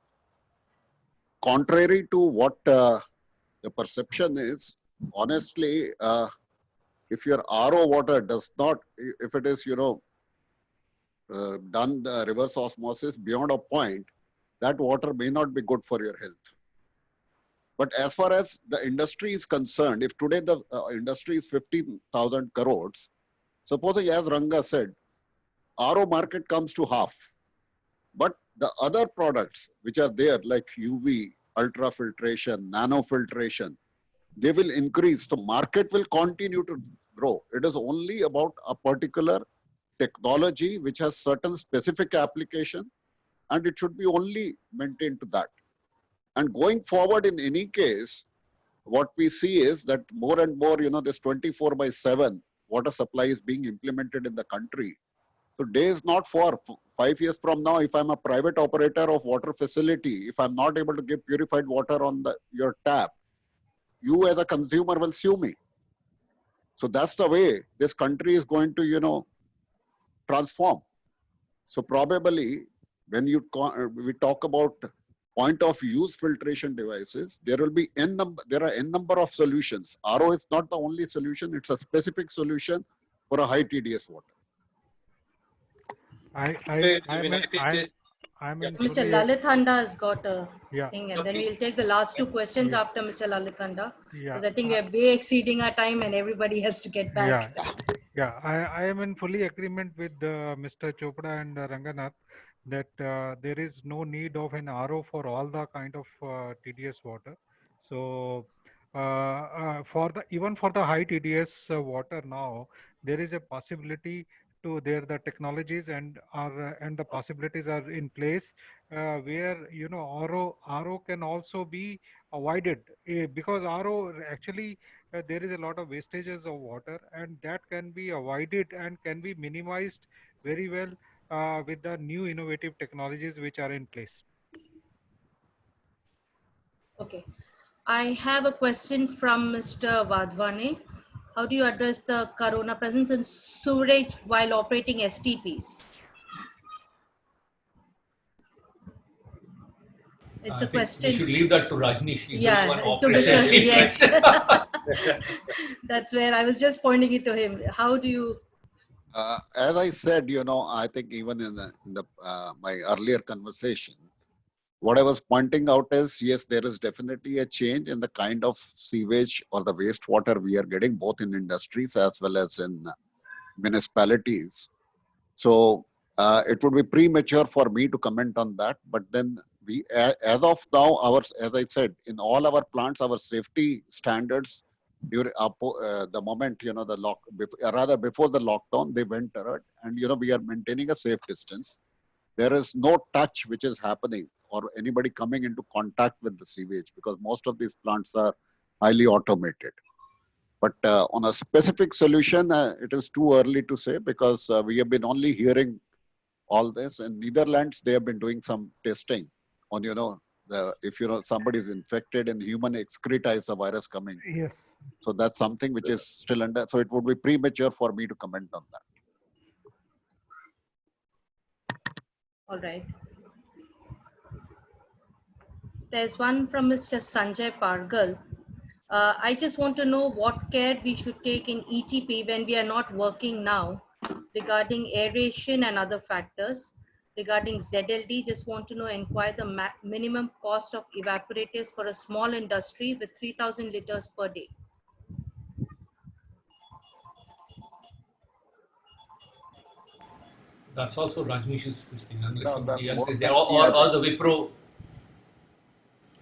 Contrary to what the perception is, honestly, if your RO water does not, if it is, done the reverse osmosis beyond a point, that water may not be good for your health. But as far as the industry is concerned, if today the industry is 15,000 crores, supposing as Ranga said, RO market comes to half. But the other products which are there like UV, ultrafiltration, nanofiltration, they will increase. The market will continue to grow. It is only about a particular technology which has certain specific application, and it should be only maintained to that. And going forward, in any case, what we see is that more and more, this 24/7 water supply is being implemented in the country. So day is not for 5 years from now, if I'm a private operator of water facility, if I'm not able to give purified water on your tap, you as a consumer will sue me. So that's the way this country is going to, transform. So probably when we talk about point of use filtration devices, there will be there are n number of solutions. RO is not the only solution; it's a specific solution for a high TDS water. Mr. Lalit Handa has got a thing, and then Okay. we'll take the last two questions after Mr. Lalit Handa, because I think we Yeah. are way exceeding our time and everybody has to get back. Yeah, I am in fully agreement with Mr. Chopra and Ranganath that there is no need of an RO for all the kind of TDS water. So even for the high TDS water now, there is a possibility the technologies and the possibilities are in place where RO can also be avoided because RO actually there is a lot of wastages of water, and that can be avoided and can be minimized very well with the new innovative technologies which are in place. Okay. I have a question from Mr. Vadvane. How do you address the corona presence in sewage while operating STPs? It's a question. We should leave that to Rajnish. She's the one to operates discuss. STPs. Yes. That's where I was just pointing it to him. How do you? As I said, I think even in my earlier conversation, what I was pointing out is, yes, there is definitely a change in the kind of sewage or the wastewater we are getting, both in industries as well as in municipalities. So it would be premature for me to comment on that. But then as of now, as I said, in all our plants, our safety standards during the moment, before the lockdown, they went ahead, and we are maintaining a safe distance. There is no touch which is happening or anybody coming into contact with the sewage, because most of these plants are highly automated. But on a specific solution, it is too early to say, because we have been only hearing all this. In Netherlands, they have been doing some testing on, if somebody is infected in human excreta, is a virus coming. Yes. So that's something which is still under. So it would be premature for me to comment on that. All right. There's one from Mr. Sanjay Pargal. I just want to know what care we should take in ETP when we are not working now regarding aeration and other factors. Regarding ZLD, just want to know, inquire the minimum cost of evaporators for a small industry with 3,000 liters per day. That's also Rajnish's thing, unless No, somebody else more is there, than- or the Wipro,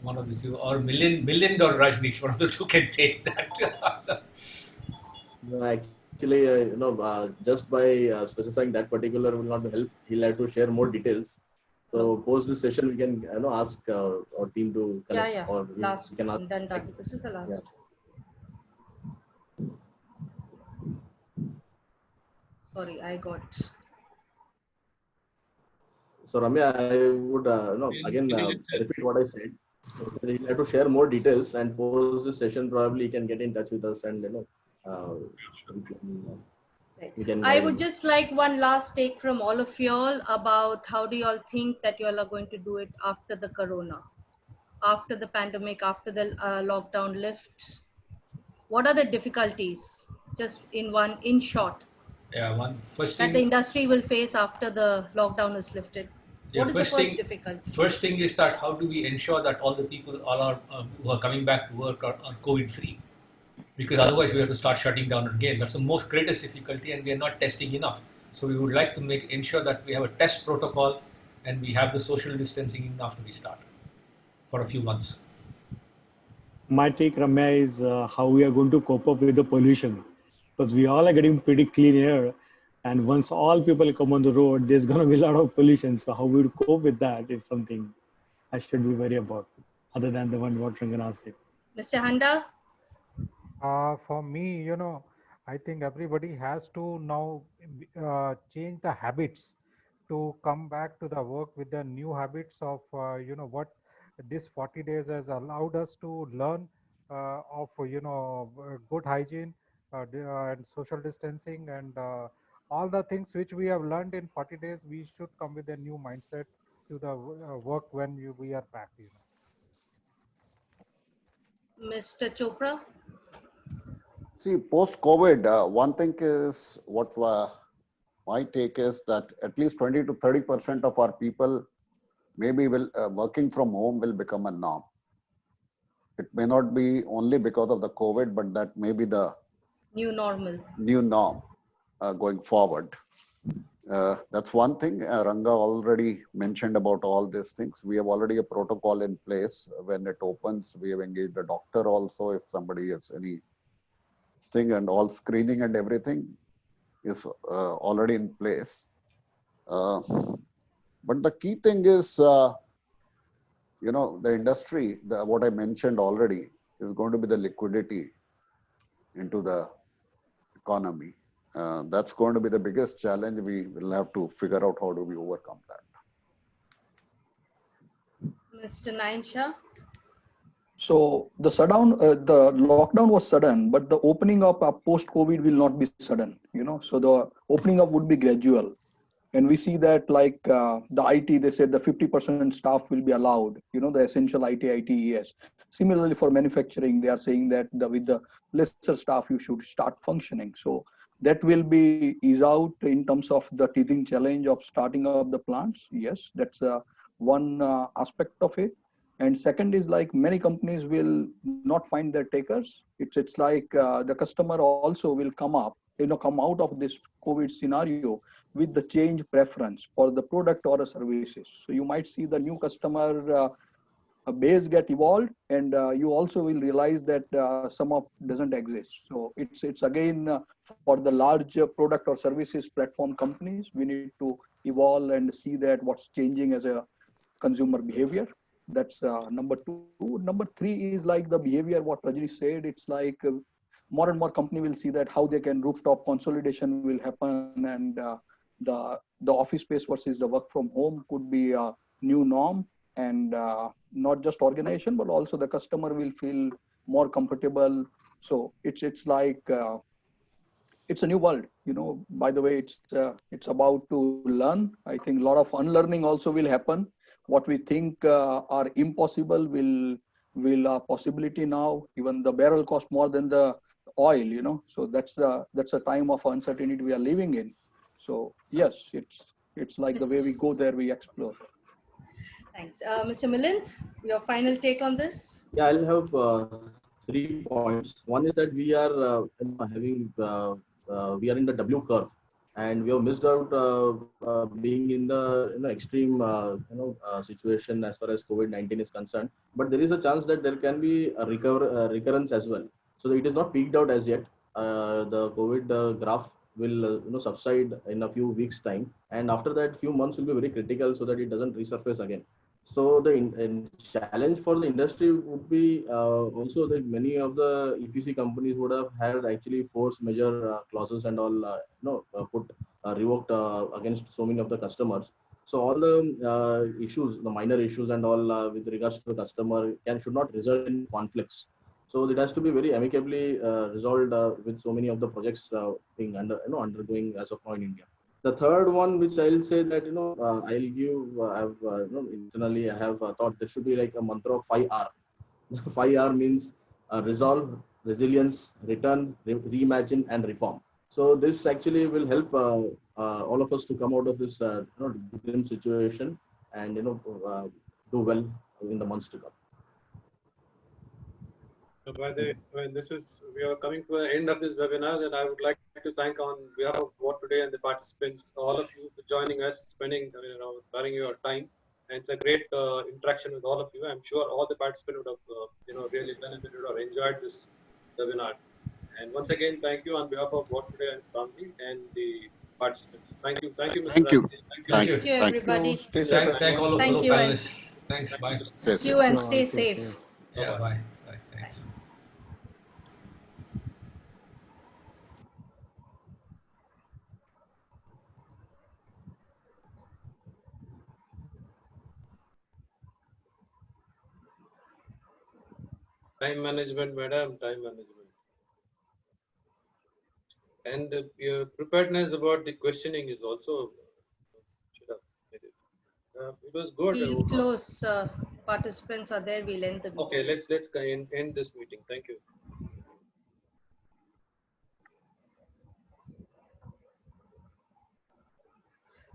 one of the two, or Milind or Rajnish, one of the two can take that. No, actually, just by specifying that particular will not help. He'll have to share more details. So post this session, we can ask our team to connect. Yeah. Or Last, we can ask. then done. This is the last. Yeah. Sorry, I got. So Ramya, I would again repeat what I said. He'll have to share more details, and post this session, probably he can get in touch with us, and we can I guide would him. just like one last take from all of y'all about how do y'all think that y'all are going to do it after the corona, after the pandemic, after the lockdown lift. What are the difficulties, just in short, Yeah, first that the thing. industry will face after the lockdown is lifted? Yeah, What is the first difficulty? First thing is that how do we ensure that all the people, who are coming back to work are COVID free? Because otherwise we have to start shutting down again. That's the most greatest difficulty, and we are not testing enough. So we would like to ensure that we have a test protocol and we have the social distancing even after we start for a few months. My take, Ramya, is how we are going to cope up with the pollution, because we all are getting pretty clean air, and once all people come on the road, there's going to be a lot of pollution. So how we would cope with that is something I should be worried about, other than the one what Ranganath said. Mr. Handa? For me, I think everybody has to now change the habits to come back to the work with the new habits of, what this 40 days has allowed us to learn of, good hygiene and social distancing and all the things which we have learned in 40 days, we should come with a new mindset to the work when we are back. Mr. Chopra? See, post-COVID, one thing is what my take is that at least 20 to 30% of our people maybe will working from home will become a norm. It may not be only because of the COVID, but that may be the New normal. new norm going forward. That's one thing. Ranga already mentioned about all these things. We have already a protocol in place. When it opens, we have engaged a doctor also if somebody has any thing, and all screening and everything is already in place. But the key thing is, the industry, what I mentioned already, is going to be the liquidity into the economy. That's going to be the biggest challenge. We will have to figure out how do we overcome that. Mr. Nayan Shah? So the the lockdown was sudden, but the opening up post-COVID will not be sudden. So the opening up would be gradual, and we see that like the IT, they said the 50% staff will be allowed. The essential IT, ITES. Similarly for manufacturing, they are saying that with the lesser staff you should start functioning. So that will be ease out in terms of the teething challenge of starting up the plants. Yes, that's one aspect of it. And second is like many companies will not find their takers. It's like the customer also will come out of this COVID scenario with the change preference for the product or services. So you might see the new customer base get evolved, and you also will realize that some of doesn't exist. So it's again for the large product or services platform companies, we need to evolve and see that what's changing as a consumer behavior. That's number two. Number three is like the behavior, what Rajni said. It's like more and more company will see that how they can rooftop consolidation will happen, and the office space versus the work from home could be a new norm, and not just organization, but also the customer will feel more comfortable. So it's like it's a new world. By the way, it's about to learn. I think a lot of unlearning also will happen. What we think are impossible will a possibility now. Even the barrel cost more than the oil. So that's a time of uncertainty we are living in. So yes, it's like the way we go there, we explore. Thanks. Mr. Milind, your final take on this? Yeah, I'll have 3 points. One is that we are we are in the W curve, and we have missed out being in the extreme situation as far as COVID-19 is concerned. But there is a chance that there can be a recurrence as well. So it is not peaked out as yet. The COVID graph will subside in a few weeks' time, and after that, few months will be very critical so that it doesn't resurface again. So the challenge for the industry would be also that many of the EPC companies would have had actually force majeure clauses and all put revoked against so many of the customers. So all the issues, the minor issues and all with regards to the customer should not result in conflicts. So it has to be very amicably resolved with so many of the projects being undergoing as of now in India. The third one, which I'll say that I'll give internally I have thought there should be like a mantra of 5R. 5R means resolve, resilience, return, reimagine, and reform. So this actually will help all of us to come out of this grim situation and do well in the months to come. So we are coming to the end of this webinar, and I would like to thank on behalf of What Today and the participants, all of you for joining us, sparing your time. And it's a great interaction with all of you. I'm sure all the participants would have really benefited or enjoyed this webinar. And once again, thank you on behalf of What Today and Ramji and the participants. Thank you, Mr. Thank you. Thank you, everybody. Thank all of Thank the you, panelists. Thanks. Bye. Thank you, and stay safe. Yeah. Bye. Thanks. Time management, madam, time management. And your preparedness about the questioning is also should have made it. It was good. We'll close. Participants are there. We'll end the meeting. Okay, let's end this meeting. Thank you.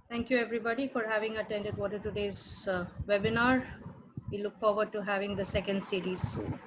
Thank you, everybody, for having attended Water Today's webinar. We look forward to having the second series soon.